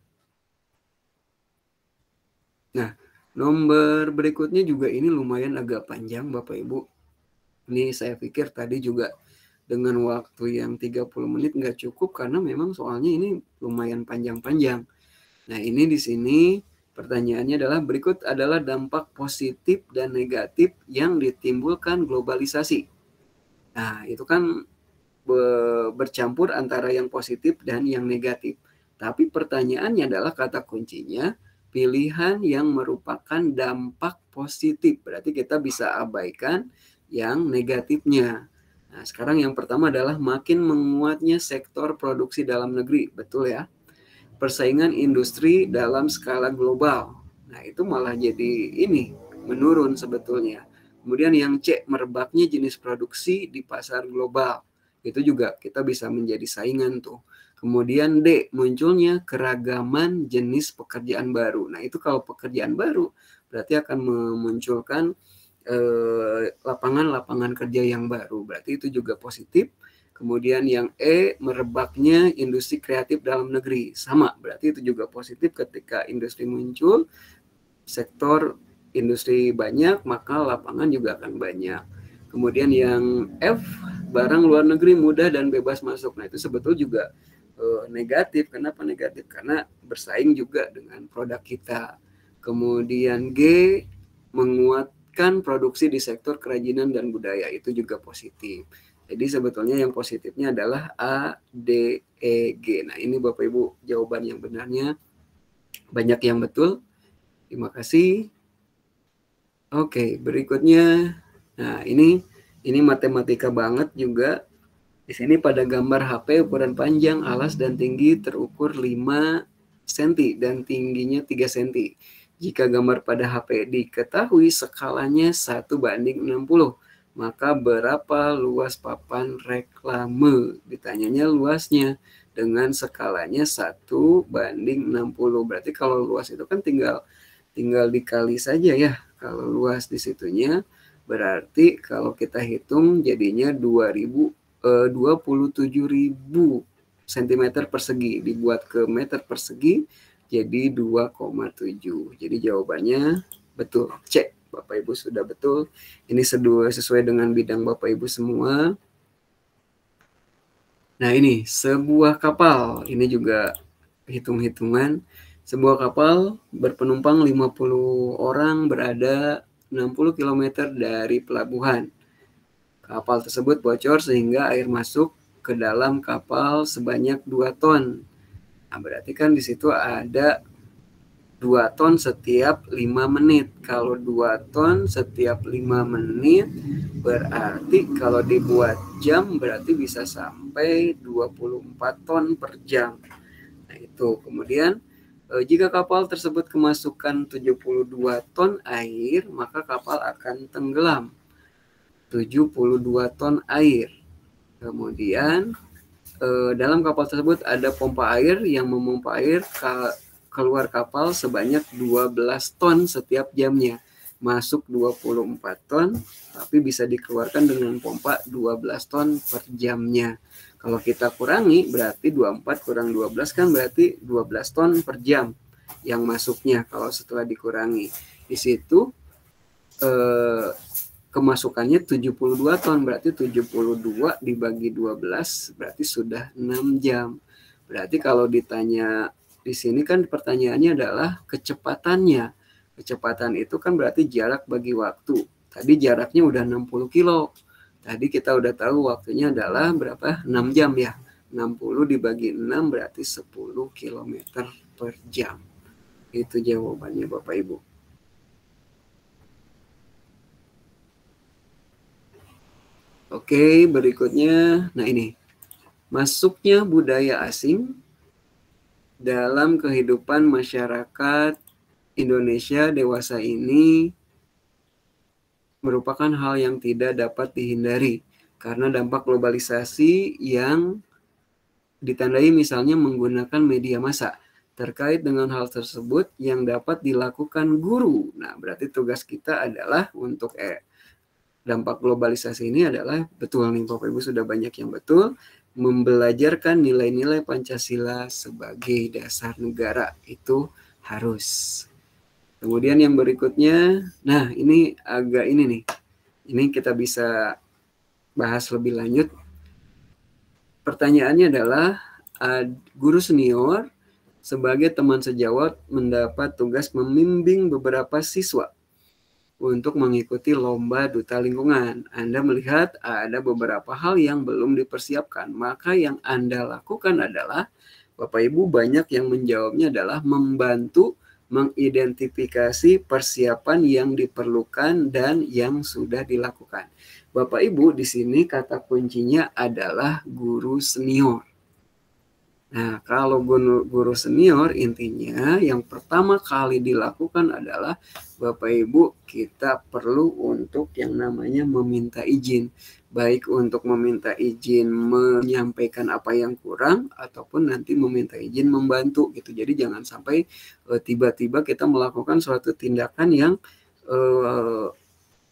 Nah, nomor berikutnya juga ini lumayan agak panjang Bapak Ibu. Ini saya pikir tadi juga dengan waktu yang 30 menit nggak cukup karena memang soalnya ini lumayan panjang-panjang. Nah, ini di sini pertanyaannya adalah berikut adalah dampak positif dan negatif yang ditimbulkan globalisasi. Nah, itu kan bercampur antara yang positif dan yang negatif. Tapi pertanyaannya adalah kata kuncinya pilihan yang merupakan dampak positif. Berarti kita bisa abaikan yang negatifnya. Nah, sekarang yang pertama adalah makin menguatnya sektor produksi dalam negeri. Betul ya? Persaingan industri dalam skala global. Nah, itu malah jadi ini menurun sebetulnya. Kemudian yang C, merebaknya jenis produksi di pasar global. Itu juga kita bisa menjadi saingan tuh. Kemudian D, munculnya keragaman jenis pekerjaan baru. Nah, itu kalau pekerjaan baru berarti akan memunculkan lapangan-lapangan kerja yang baru. Berarti itu juga positif. Kemudian yang E, merebaknya industri kreatif dalam negeri. Sama, berarti itu juga positif ketika industri muncul, sektor industri banyak, maka lapangan juga akan banyak. Kemudian yang F, barang luar negeri mudah dan bebas masuk. Nah, itu sebetulnya juga negatif. Kenapa negatif? Karena bersaing juga dengan produk kita. Kemudian G, menguatkan produksi di sektor kerajinan dan budaya. Itu juga positif. Jadi sebetulnya yang positifnya adalah A, D, E, G. Nah, ini Bapak Ibu jawaban yang benarnya. Banyak yang betul. Terima kasih. Oke, berikutnya. Nah, ini matematika banget juga. Di sini pada gambar HP ukuran panjang, alas dan tinggi terukur 5 cm dan tingginya 3 cm. Jika gambar pada HP diketahui skalanya 1:60, maka berapa luas papan reklame? Ditanyanya luasnya dengan skalanya 1:60. Berarti kalau luas itu kan tinggal dikali saja ya. Kalau luas di situnya berarti kalau kita hitung jadinya 27.000 cm persegi dibuat ke meter persegi jadi 2,7. Jadi jawabannya betul. C, Bapak Ibu sudah betul. Ini sesuai dengan bidang Bapak Ibu semua. Nah, ini sebuah kapal. Ini juga hitung-hitungan. Sebuah kapal berpenumpang 50 orang berada 60 km dari pelabuhan. Kapal tersebut bocor sehingga air masuk ke dalam kapal sebanyak 2 ton. Nah, berarti kan di situ ada 2 ton setiap 5 menit. Kalau 2 ton setiap 5 menit berarti kalau dibuat jam berarti bisa sampai 24 ton per jam. Nah, itu. Kemudian jika kapal tersebut kemasukan 72 ton air, maka kapal akan tenggelam. 72 ton air. Kemudian dalam kapal tersebut ada pompa air yang memompa air keluar kapal sebanyak 12 ton setiap jamnya. Masuk 24 ton, tapi bisa dikeluarkan dengan pompa 12 ton per jamnya. Kalau kita kurangi berarti 24 kurang 12 kan berarti 12 ton per jam yang masuknya kalau setelah dikurangi. Di situ kemasukannya 72 ton, berarti 72 dibagi 12 berarti sudah 6 jam. Berarti kalau ditanya di sini kan pertanyaannya adalah kecepatannya. Kecepatan itu kan berarti jarak bagi waktu. Tadi jaraknya udah 60 kilo. Tadi kita udah tahu waktunya adalah berapa? 6 jam ya. 60 dibagi 6 berarti 10 km per jam. Itu jawabannya Bapak Ibu. Oke, berikutnya. Nah, ini. Masuknya budaya asing dalam kehidupan masyarakat Indonesia dewasa ini merupakan hal yang tidak dapat dihindari karena dampak globalisasi yang ditandai misalnya menggunakan media massa. Terkait dengan hal tersebut yang dapat dilakukan guru. Nah, berarti tugas kita adalah untuk dampak globalisasi ini adalah betul nih Bapak Ibu sudah banyak yang betul membelajarkan nilai-nilai Pancasila sebagai dasar negara itu harus. Kemudian yang berikutnya, nah ini agak ini nih. Ini kita bisa bahas lebih lanjut. Pertanyaannya adalah guru senior sebagai teman sejawat mendapat tugas membimbing beberapa siswa untuk mengikuti lomba duta lingkungan. Anda melihat ada beberapa hal yang belum dipersiapkan, maka yang Anda lakukan adalah Bapak Ibu banyak yang menjawabnya adalah membantu mengidentifikasi persiapan yang diperlukan dan yang sudah dilakukan. Bapak Ibu, di sini kata kuncinya adalah guru senior. Nah, kalau guru senior intinya yang pertama kali dilakukan adalah Bapak Ibu kita perlu untuk yang namanya meminta izin. Baik untuk meminta izin menyampaikan apa yang kurang ataupun nanti meminta izin membantu gitu. Jadi jangan sampai tiba-tiba kita melakukan suatu tindakan yang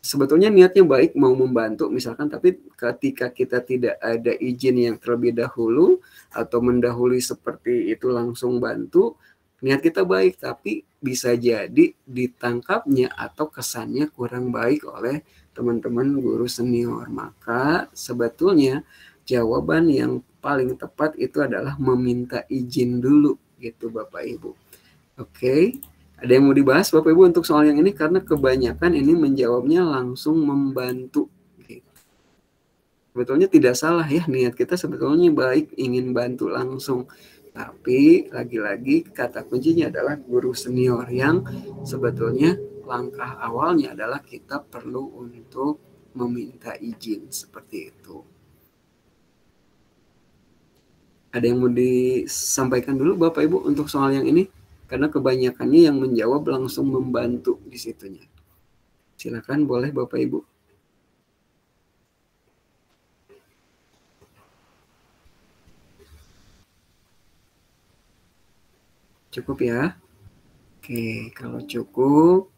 sebetulnya niatnya baik mau membantu misalkan, tapi ketika kita tidak ada izin yang terlebih dahulu atau mendahului seperti itu langsung bantu, niat kita baik tapi bisa jadi ditangkapnya atau kesannya kurang baik oleh teman-teman guru senior. Maka sebetulnya jawaban yang paling tepat itu adalah meminta izin dulu gitu Bapak Ibu. Oke. Ada yang mau dibahas Bapak Ibu untuk soal yang ini karena kebanyakan ini menjawabnya langsung membantu. Gitu. Sebetulnya tidak salah ya, niat kita sebetulnya baik ingin bantu langsung. Tapi lagi-lagi kata kuncinya adalah guru senior yang sebetulnya langkah awalnya adalah kita perlu untuk meminta izin seperti itu. Ada yang mau disampaikan dulu Bapak Ibu untuk soal yang ini? Karena kebanyakannya yang menjawab langsung membantu di situnya. Silakan boleh Bapak Ibu. Cukup ya? Oke, kalau cukup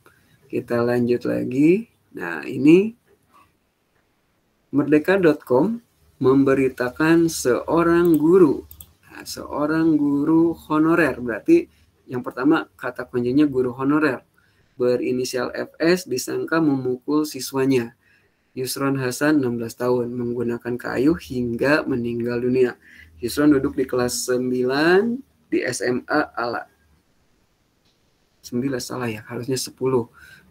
kita lanjut lagi. Nah, ini merdeka.com memberitakan seorang guru. Nah, seorang guru honorer berarti yang pertama kata kuncinya guru honorer berinisial FS disangka memukul siswanya. Yusron Hasan 16 tahun menggunakan kayu hingga meninggal dunia. Yusron duduk di kelas 9 di SMA Ala. 9 salah ya, harusnya 10.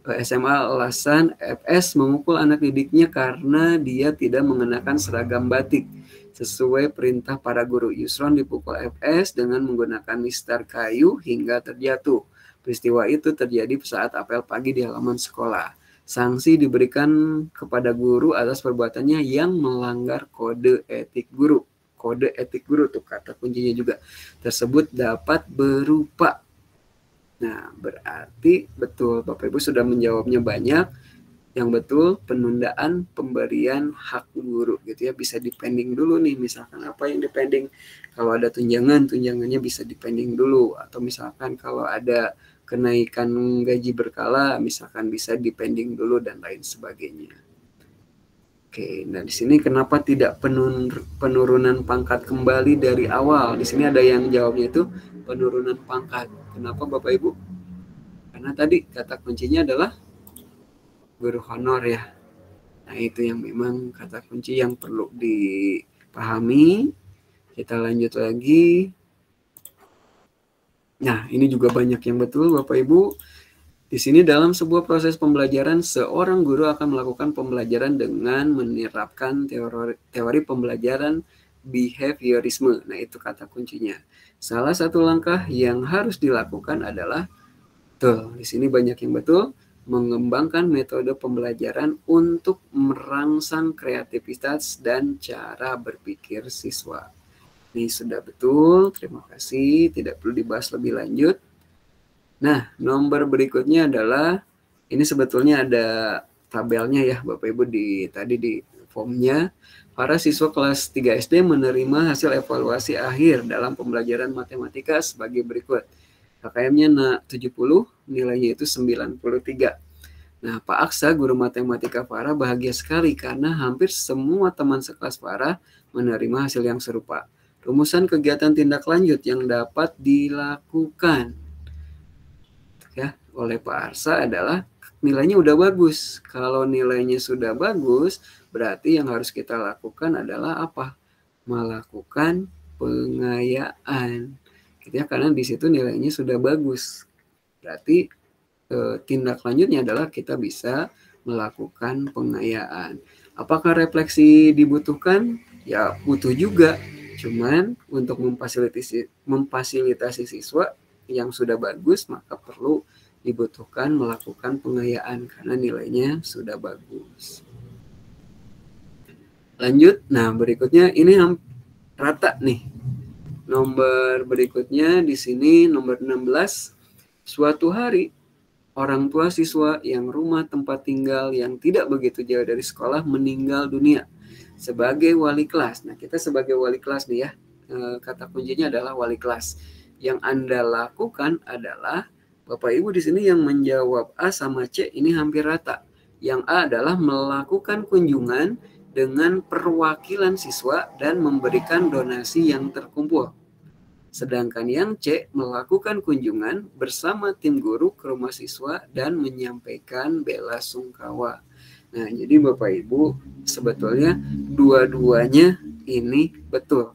SMA alasan FS memukul anak didiknya karena dia tidak mengenakan seragam batik. Sesuai perintah para guru, Yusron dipukul FS dengan menggunakan mistar kayu hingga terjatuh. Peristiwa itu terjadi saat apel pagi di halaman sekolah. Sanksi diberikan kepada guru atas perbuatannya yang melanggar kode etik guru. Kode etik guru tuh kata kuncinya juga. Tersebut dapat berupa. Nah, berarti betul Bapak Ibu sudah menjawabnya banyak. Yang betul penundaan pemberian hak guru gitu ya, bisa dipending dulu nih, misalkan apa yang dipending, kalau ada tunjangannya bisa dipending dulu, atau misalkan kalau ada kenaikan gaji berkala misalkan bisa dipending dulu dan lain sebagainya. Oke, nah di sini kenapa tidak penurunan pangkat kembali dari awal? Di sini ada yang jawabnya itu penurunan pangkat. Kenapa Bapak Ibu? Karena tadi kata kuncinya adalah guru honor ya. Nah itu yang memang kata kunci yang perlu dipahami. Kita lanjut lagi. Nah ini juga banyak yang betul Bapak Ibu. Di sini dalam sebuah proses pembelajaran, seorang guru akan melakukan pembelajaran dengan menerapkan teori pembelajaran behaviorisme. Nah itu kata kuncinya. Salah satu langkah yang harus dilakukan adalah, di sini banyak yang betul, mengembangkan metode pembelajaran untuk merangsang kreativitas dan cara berpikir siswa. Ini sudah betul, terima kasih, tidak perlu dibahas lebih lanjut. Nah, nomor berikutnya adalah, ini sebetulnya ada tabelnya ya Bapak Ibu tadi di formnya. Para siswa kelas 3 SD menerima hasil evaluasi akhir dalam pembelajaran matematika sebagai berikut. KKM-nya 70, nilainya itu 93. Nah, Pak Aksa, guru matematika Farah bahagia sekali karena hampir semua teman sekelas Farah menerima hasil yang serupa. Rumusan kegiatan tindak lanjut yang dapat dilakukan ya oleh Pak Aksa adalah nilainya udah bagus. Kalau nilainya sudah bagus, berarti yang harus kita lakukan adalah apa? Melakukan pengayaan. Gitu ya, karena di situ nilainya sudah bagus. Berarti tindak lanjutnya adalah kita bisa melakukan pengayaan. Apakah refleksi dibutuhkan? Ya butuh juga. Cuman untuk memfasilitasi siswa yang sudah bagus, maka perlu dibutuhkan melakukan pengayaan karena nilainya sudah bagus. Lanjut, nah berikutnya ini rata nih. Nomor berikutnya di sini nomor 16. Suatu hari orang tua siswa yang rumah tempat tinggal yang tidak begitu jauh dari sekolah meninggal dunia. Sebagai wali kelas, nah kita sebagai wali kelas nih ya, kata kuncinya adalah wali kelas. Yang Anda lakukan adalah, Bapak Ibu di sini yang menjawab A sama C ini hampir rata. Yang A adalah melakukan kunjungan dengan perwakilan siswa dan memberikan donasi yang terkumpul. Sedangkan yang C melakukan kunjungan bersama tim guru ke rumah siswa dan menyampaikan bela sungkawa. Nah, jadi Bapak Ibu sebetulnya dua-duanya ini betul.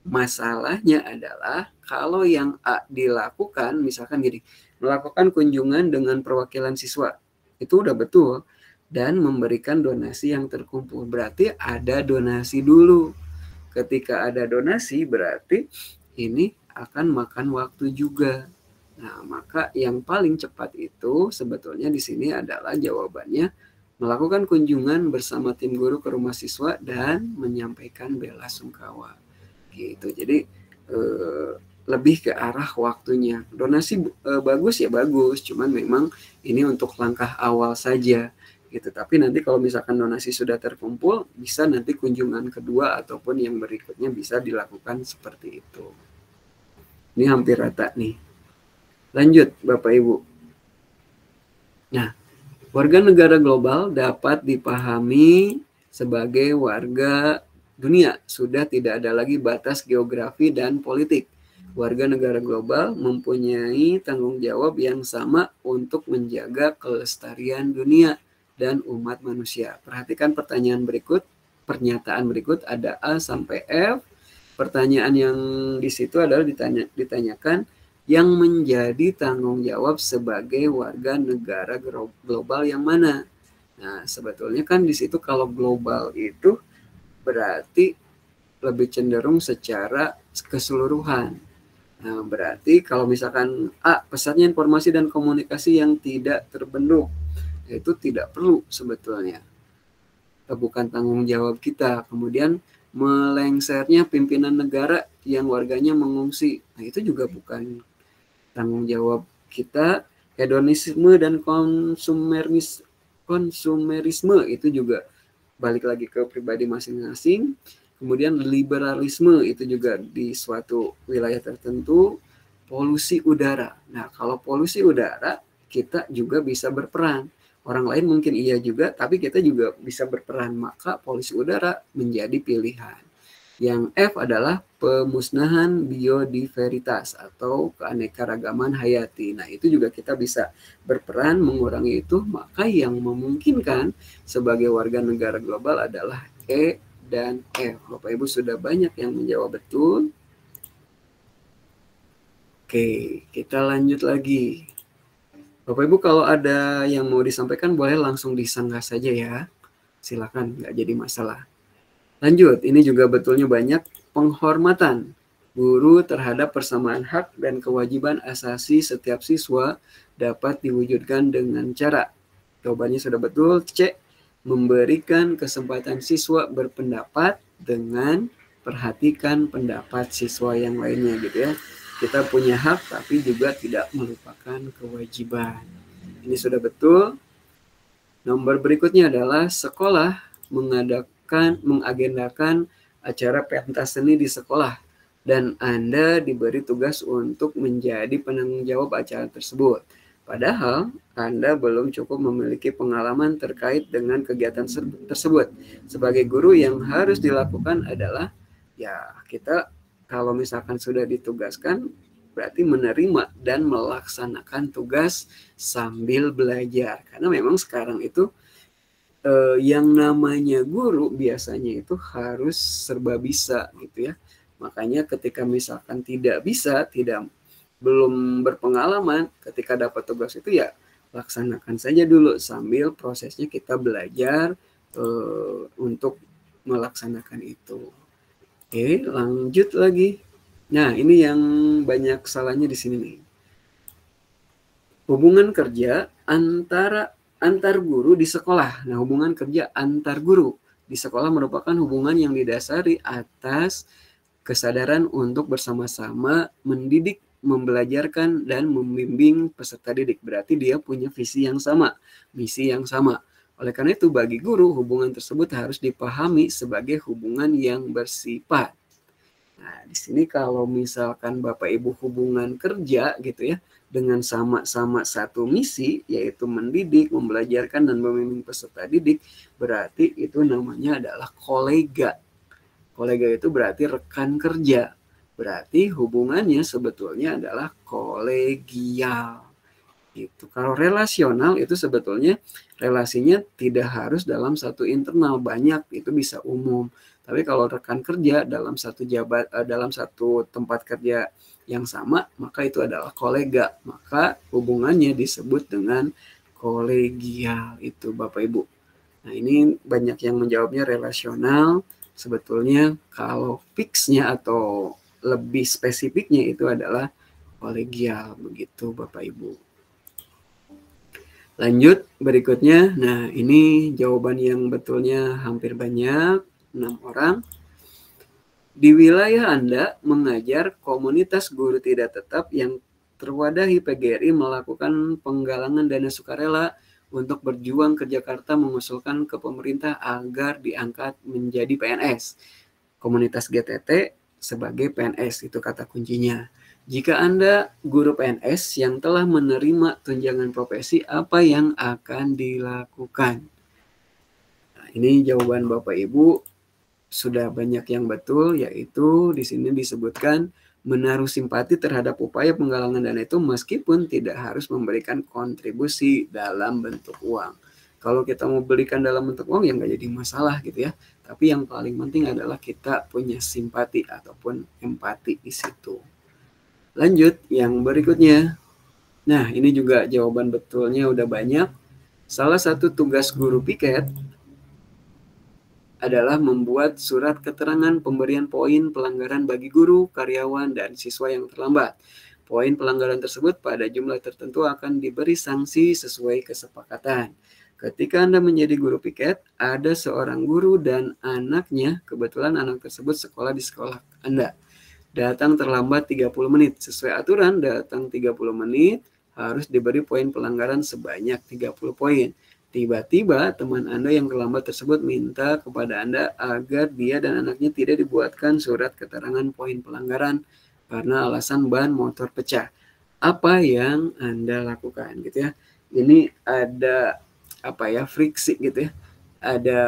Masalahnya adalah kalau yang A dilakukan, misalkan gini, melakukan kunjungan dengan perwakilan siswa, itu udah betul, dan memberikan donasi yang terkumpul. Berarti ada donasi dulu. Ketika ada donasi berarti ini akan makan waktu juga. Nah, maka yang paling cepat itu sebetulnya di sini adalah jawabannya melakukan kunjungan bersama tim guru ke rumah siswa dan menyampaikan bela sungkawa. Gitu. Jadi lebih ke arah waktunya. Donasi bagus ya bagus, cuman memang ini untuk langkah awal saja. Gitu. Tapi nanti kalau misalkan donasi sudah terkumpul, bisa nanti kunjungan kedua ataupun yang berikutnya bisa dilakukan seperti itu. Ini hampir rata nih. Lanjut Bapak Ibu. Nah, warga negara global dapat dipahami sebagai warga dunia. Sudah tidak ada lagi batas geografi dan politik. Warga negara global mempunyai tanggung jawab yang sama untuk menjaga kelestarian dunia dan umat manusia. Perhatikan pernyataan berikut ada A sampai F. Pertanyaan yang di situ adalah ditanyakan yang menjadi tanggung jawab sebagai warga negara global yang mana. Nah, sebetulnya kan di situ kalau global itu berarti lebih cenderung secara keseluruhan. Nah, berarti kalau misalkan A, pesatnya informasi dan komunikasi yang tidak terbendung, itu tidak perlu sebetulnya. Bukan tanggung jawab kita. Kemudian melengsernya pimpinan negara yang warganya mengungsi. Nah, itu juga bukan tanggung jawab kita. Hedonisme dan konsumerisme itu juga balik lagi ke pribadi masing-masing. Kemudian liberalisme itu juga di suatu wilayah tertentu. Polusi udara. Nah, kalau polusi udara kita juga bisa berperan. Orang lain mungkin iya juga, tapi kita juga bisa berperan. Maka polusi udara menjadi pilihan. Yang F adalah pemusnahan biodiversitas atau keanekaragaman hayati. Nah, itu juga kita bisa berperan mengurangi itu. Maka yang memungkinkan sebagai warga negara global adalah E dan F. Bapak Ibu sudah banyak yang menjawab betul. Oke, kita lanjut lagi. Bapak Ibu kalau ada yang mau disampaikan boleh langsung disanggah saja ya. Silakan, nggak jadi masalah. Lanjut, ini juga betulnya banyak penghormatan guru terhadap persamaan hak dan kewajiban asasi setiap siswa dapat diwujudkan dengan cara. Jawabannya sudah betul, C. Memberikan kesempatan siswa berpendapat dengan perhatikan pendapat siswa yang lainnya gitu ya. Kita punya hak tapi juga tidak melupakan kewajiban. Ini sudah betul. Nomor berikutnya adalah sekolah mengagendakan acara pentas seni di sekolah dan Anda diberi tugas untuk menjadi penanggung jawab acara tersebut. Padahal Anda belum cukup memiliki pengalaman terkait dengan kegiatan tersebut. Sebagai guru yang harus dilakukan adalah ya kita kalau misalkan sudah ditugaskan, berarti menerima dan melaksanakan tugas sambil belajar. Karena memang sekarang itu yang namanya guru biasanya itu harus serba bisa gitu ya. Makanya ketika misalkan tidak bisa, belum berpengalaman, ketika dapat tugas itu ya laksanakan saja dulu sambil prosesnya kita belajar untuk melaksanakan itu. Oke, lanjut lagi. Nah, ini yang banyak salahnya di sini nih. Hubungan kerja antar guru di sekolah. Nah, hubungan kerja antar guru di sekolah merupakan hubungan yang didasari atas kesadaran untuk bersama-sama mendidik, membelajarkan, dan membimbing peserta didik. Berarti dia punya visi yang sama, misi yang sama. Oleh karena itu, bagi guru, hubungan tersebut harus dipahami sebagai hubungan yang bersifat. Nah, di sini kalau misalkan Bapak Ibu hubungan kerja gitu ya, dengan sama-sama satu misi, yaitu mendidik, membelajarkan, dan membimbing peserta didik, berarti itu namanya adalah kolega. Kolega itu berarti rekan kerja. Berarti hubungannya sebetulnya adalah kolegial. Gitu. Kalau relasional itu sebetulnya relasinya tidak harus dalam satu internal, banyak, itu bisa umum. Tapi kalau rekan kerja dalam satu tempat kerja yang sama, maka itu adalah kolega. Maka hubungannya disebut dengan kolegial itu Bapak Ibu. Nah, ini banyak yang menjawabnya relasional. Sebetulnya kalau fixnya atau lebih spesifiknya itu adalah kolegial begitu Bapak Ibu. Lanjut berikutnya. Nah, ini jawaban yang betulnya hampir banyak, 6 orang. Di wilayah Anda mengajar komunitas guru tidak tetap yang terwadahi PGRI melakukan penggalangan dana sukarela untuk berjuang ke Jakarta mengusulkan ke pemerintah agar diangkat menjadi PNS. Komunitas GTT sebagai PNS, itu kata kuncinya. Jika Anda guru PNS yang telah menerima tunjangan profesi, apa yang akan dilakukan? Nah, ini jawaban Bapak Ibu sudah banyak yang betul, yaitu di sini disebutkan menaruh simpati terhadap upaya penggalangan dana itu meskipun tidak harus memberikan kontribusi dalam bentuk uang. Kalau kita mau berikan dalam bentuk uang ya nggak jadi masalah gitu ya. Tapi yang paling penting adalah kita punya simpati ataupun empati di situ. Lanjut yang berikutnya. Nah, ini juga jawaban betulnya udah banyak. Salah satu tugas guru piket adalah membuat surat keterangan pemberian poin pelanggaran bagi guru, karyawan, dan siswa yang terlambat. Poin pelanggaran tersebut pada jumlah tertentu akan diberi sanksi sesuai kesepakatan. Ketika Anda menjadi guru piket, ada seorang guru dan anaknya, kebetulan anak tersebut sekolah di sekolah Anda. Datang terlambat 30 menit. Sesuai aturan, datang 30 menit harus diberi poin pelanggaran sebanyak 30 poin. Tiba-tiba teman Anda yang terlambat tersebut minta kepada Anda agar dia dan anaknya tidak dibuatkan surat keterangan poin pelanggaran karena alasan ban motor pecah. Apa yang Anda lakukan gitu ya. Ini ada friksi gitu ya. Ada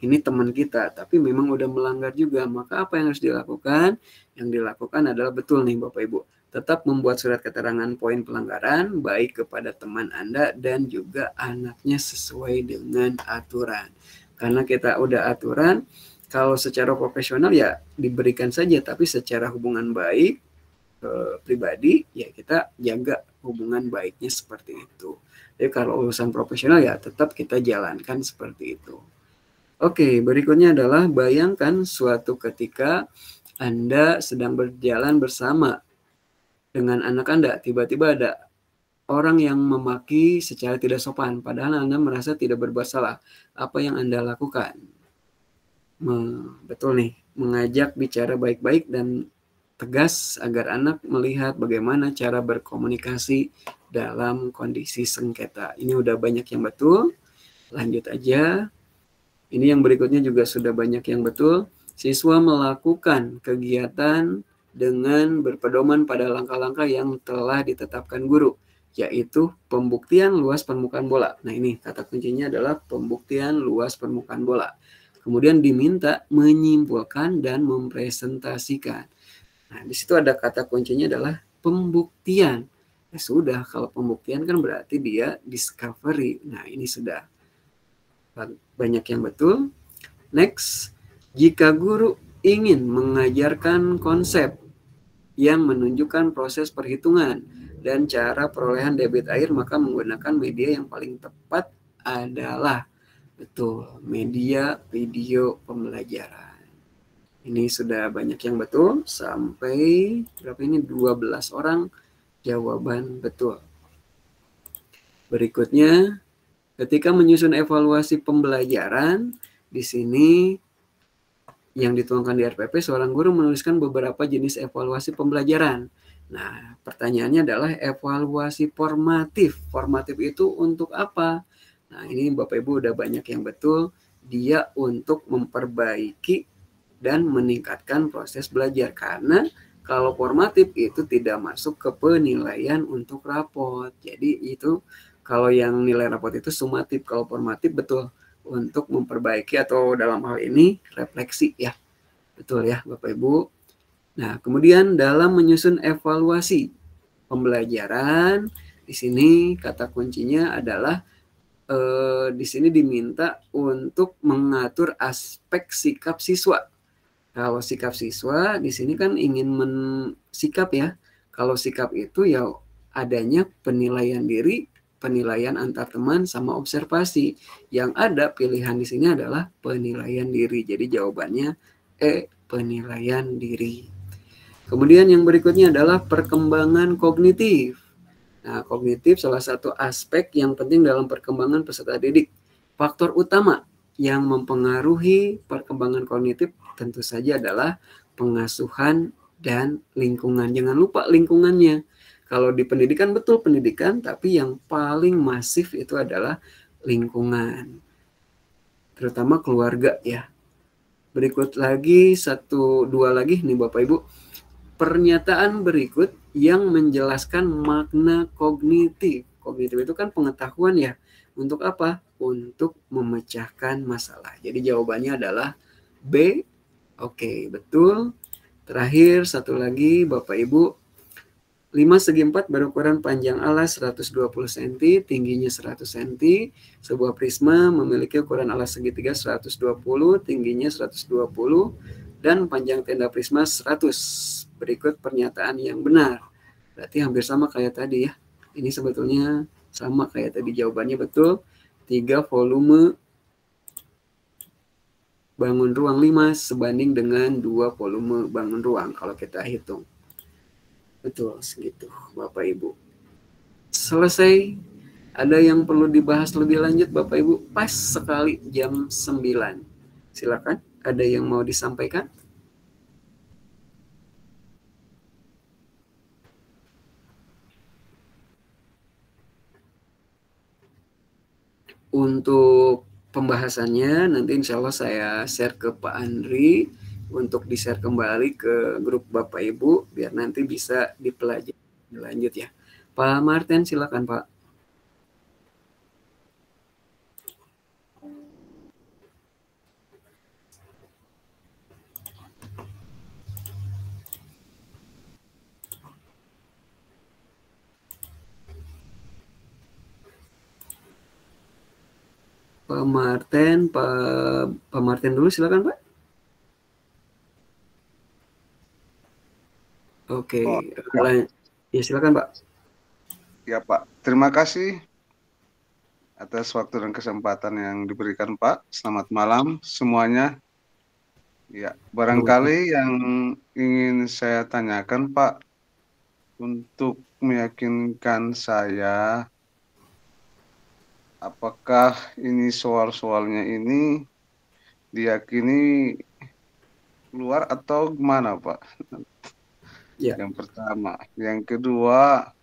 ini teman kita tapi memang udah melanggar juga, maka apa yang harus dilakukan? Yang dilakukan adalah betul nih Bapak Ibu. Tetap membuat surat keterangan poin pelanggaran baik kepada teman Anda dan juga anaknya sesuai dengan aturan. Karena kita udah aturan, kalau secara profesional ya diberikan saja, tapi secara hubungan baik pribadi ya kita jaga hubungan baiknya seperti itu. Jadi kalau urusan profesional ya tetap kita jalankan seperti itu. Oke, berikutnya adalah bayangkan suatu ketika Anda sedang berjalan bersama dengan anak Anda, tiba-tiba ada orang yang memaki secara tidak sopan, padahal Anda merasa tidak berbuat salah. Apa yang Anda lakukan? Betul nih, mengajak bicara baik-baik dan tegas agar anak melihat bagaimana cara berkomunikasi dalam kondisi sengketa. Ini udah banyak yang betul. Lanjut aja. Ini yang berikutnya juga sudah banyak yang betul. Siswa melakukan kegiatan dengan berpedoman pada langkah-langkah yang telah ditetapkan guru, yaitu pembuktian luas permukaan bola. Nah, ini kata kuncinya adalah pembuktian luas permukaan bola. Kemudian diminta menyimpulkan dan mempresentasikan. Nah, di situ ada kata kuncinya adalah pembuktian. Ya sudah, kalau pembuktian kan berarti dia discovery. Nah, ini sudah banyak yang betul. Next, jika guru ingin mengajarkan konsep yang menunjukkan proses perhitungan dan cara perolehan debit air, maka menggunakan media yang paling tepat adalah betul media video pembelajaran. Ini sudah banyak yang betul, sampai berapa ini? 12 orang jawaban betul. Berikutnya, ketika menyusun evaluasi pembelajaran, di sini yang dituangkan di RPP, seorang guru menuliskan beberapa jenis evaluasi pembelajaran. Nah, pertanyaannya adalah evaluasi formatif. Formatif itu untuk apa? Nah, ini Bapak Ibu udah banyak yang betul. Dia untuk memperbaiki dan meningkatkan proses belajar. Karena kalau formatif itu tidak masuk ke penilaian untuk rapot. Jadi itu kalau yang nilai rapot itu sumatif. Kalau formatif betul untuk memperbaiki atau dalam hal ini refleksi ya. Betul ya Bapak Ibu. Nah, kemudian dalam menyusun evaluasi pembelajaran, di sini kata kuncinya adalah di sini diminta untuk mengatur aspek sikap siswa. Kalau sikap siswa di sini kan ingin sikap ya. Kalau sikap itu ya adanya penilaian diri, penilaian antar teman sama observasi. Yang ada pilihan di sini adalah penilaian diri. Jadi jawabannya penilaian diri. Kemudian yang berikutnya adalah perkembangan kognitif. Nah, kognitif salah satu aspek yang penting dalam perkembangan peserta didik. Faktor utama yang mempengaruhi perkembangan kognitif tentu saja adalah pengasuhan dan lingkungan. Jangan lupa lingkungannya. Kalau di pendidikan betul pendidikan, tapi yang paling masif itu adalah lingkungan. Terutama keluarga ya. Berikut lagi dua lagi nih Bapak Ibu. Pernyataan berikut yang menjelaskan makna kognitif. Kognitif itu kan pengetahuan ya. Untuk apa? Untuk memecahkan masalah. Jadi jawabannya adalah B. Oke, betul. Terakhir satu lagi Bapak Ibu. 5 segi 4 berukuran panjang alas 120 cm, tingginya 100 cm. Sebuah prisma memiliki ukuran alas segitiga 120, tingginya 120, dan panjang tenda prisma 100. Berikut pernyataan yang benar. Berarti hampir sama kayak tadi ya. Ini sebetulnya sama kayak tadi, jawabannya betul. 3 volume bangun ruang 5 sebanding dengan 2 volume bangun ruang kalau kita hitung. Betul segitu Bapak Ibu. Selesai. Ada yang perlu dibahas lebih lanjut Bapak Ibu? Pas sekali jam 9. Silakan, ada yang mau disampaikan? Untuk pembahasannya nanti insya Allah saya share ke Pak Andri untuk di-share kembali ke grup Bapak Ibu biar nanti bisa dipelajari lanjut ya. Pak Martin silakan Pak. Pak Martin dulu silakan Pak. Oke, ya silakan Pak. Ya Pak, terima kasih atas waktu dan kesempatan yang diberikan Pak. Selamat malam semuanya. Ya, barangkali yang ingin saya tanyakan Pak, untuk meyakinkan saya, apakah ini soal-soalnya ini diyakini keluar atau gimana Pak? Ya. Yang pertama. Yang kedua,